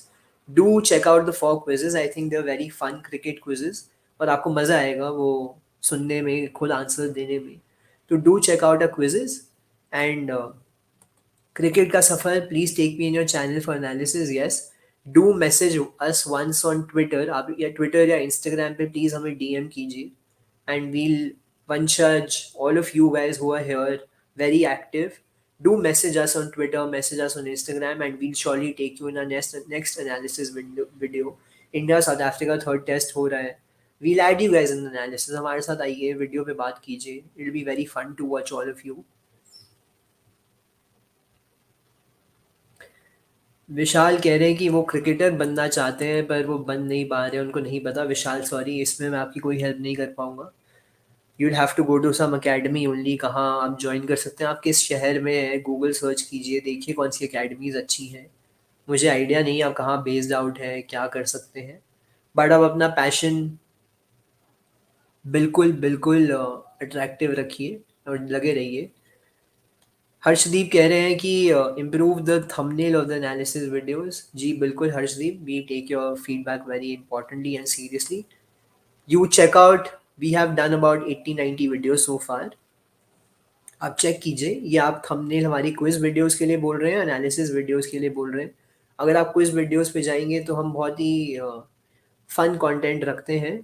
Do check out the 4 quizzes. I think they are very fun cricket quizzes और आपको मज़ा आएगा वो सुनने में, खुद आंसर देने में. तो do check out a quizzes. And cricket का सफ़र, please take me in your channel for analysis. Yes, do message us once on Twitter. आप या ट्विटर या इंस्टाग्राम पे प्लीज़ हमें डीएम कीजिए. And we'll Vanshaj, all of you guys who are here, very active. Do message us on Twitter, message us on Instagram, and we'll surely take you in our next analysis video. India South Africa third test हो रहा है. We'll add you guys in the analysis. हमारे साथ आइए, video पे बात कीजिए. It'll be very fun to watch all of you. विशाल कह रहे हैं कि वो क्रिकेटर बनना चाहते हैं पर वो बन नहीं पा रहे, उनको नहीं पता. विशाल सॉरी, इसमें मैं आपकी कोई हेल्प नहीं कर पाऊंगा. You'd have to go to some academy only. कहाँ आप ज्वाइन कर सकते हैं, आप किस शहर में हैं, गूगल सर्च कीजिए, देखिए कौन सी अकेडमीज़ अच्छी हैं. मुझे आइडिया नहीं आप कहाँ बेस्ड आउट है, क्या कर सकते हैं. बट आप अपना पैशन बिल्कुल बिल्कुल अट्रैक्टिव रखिए और लगे रहिए. हर्षदीप कह रहे हैं कि improve the thumbnail of the analysis videos. जी बिल्कुल Harshdeep, we take your feedback very importantly and seriously. You check out, we have done about 80-90 videos so far. आप चेक कीजिए. ये आप थंबनेल हमारी क्विज वीडियोस के लिए बोल रहे हैं, एनालिसिस वीडियोस के लिए बोल रहे हैं. अगर आप क्विज वीडियोस पे जाएंगे तो हम बहुत ही फन कंटेंट रखते हैं.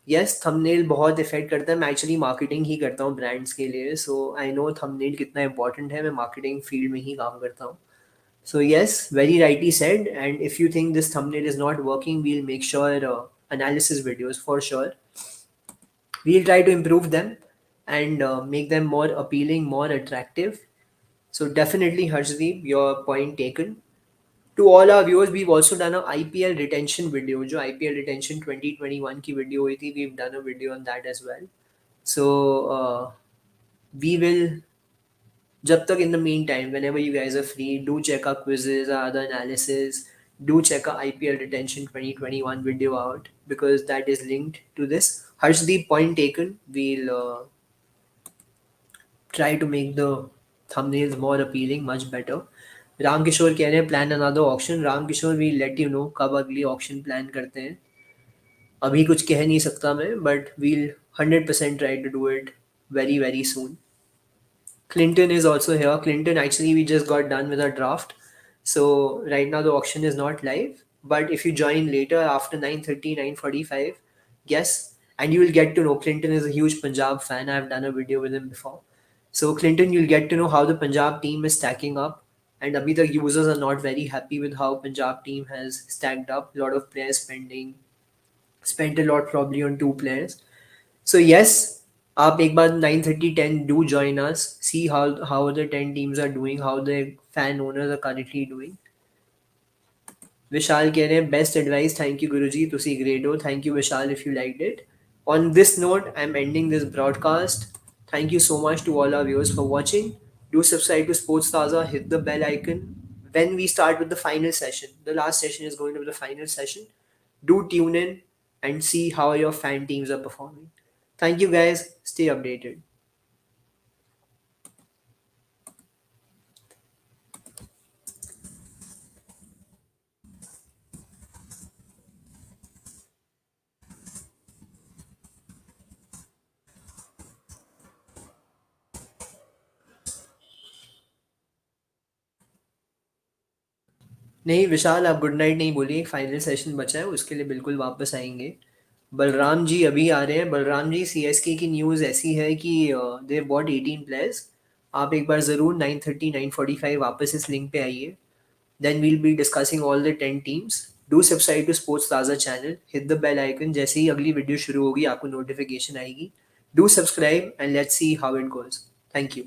यस, थंबनेल बहुत इफेक्ट करता है. मैं एक्चुअली मार्केटिंग ही करता हूँ ब्रांड्स के लिए, सो आई नो थंबनेल कितना इंपॉर्टेंट है. मैं मार्केटिंग फील्ड में ही काम करता हूँ. So yes, very rightly said. And if you think this thumbnail is not working, we'll make sure analysis videos for sure. We'll try to improve them and make them more appealing, more attractive. So definitely, Harshdeep, your point taken. To all our viewers, we've also done a IPL retention video. जो IPL retention 2021 की video हुई थी, we've done a video on that as well. So we will, जब तक, in the meantime, whenever you guys are free, do check our quizzes, our other analysis. Do check our IPL retention 2021 video out because that is linked to this. Harshdeep, point taken. We'll try to make the thumbnails more appealing, much better. Ram Kishore कह रहे हैं plan another auction. Ram Kishore, we let you know कब अगली auction plan करते हैं. अभी कुछ कह नहीं सकता मैं, but we'll 100% try to do it very very soon. Clinton is also here. Clinton, actually, we just got done with our draft. So right now the auction is not live. But if you join later after 9:30, 9:45, yes, and you will get to know Clinton is a huge Punjab fan. I've done a video with him before. So Clinton, you'll get to know how the Punjab team is stacking up. And abhi the users are not very happy with how Punjab team has stacked up. A lot of players spent a lot probably on two players. So yes, आप एक बार 9:30 10 do join us. See how the 10 teams are doing, how the fan owners are currently doing. विशाल कह रहे हैं best advice. Thank you गुरुजी, तुसी great हो. Thank you Vishal if you liked it. On this note, I'm ending this broadcast. Thank you so much to all our viewers for watching. Do subscribe to Sports Taaza, hit the bell icon. When we start with the final session, the last session is going to be the final session. Do tune in and see how your fan teams are performing. Thank you guys. Stay updated. नहीं विशाल, आप good night नहीं बोलिए. Final session बचा है, उसके लिए बिल्कुल वापस आएंगे. बलराम जी अभी आ रहे हैं. बलराम जी, सीएसके की न्यूज़ ऐसी है कि दे बॉट 18 प्लेयर्स. आप एक बार ज़रूर 9:30 9:45 वापस इस लिंक पे आइए. Then we'll be discussing all the 10 teams. Do subscribe to sports Taza channel, hit the bell icon. जैसे ही अगली वीडियो शुरू होगी आपको नोटिफिकेशन आएगी. Do subscribe and let's see how it goes. Thank you.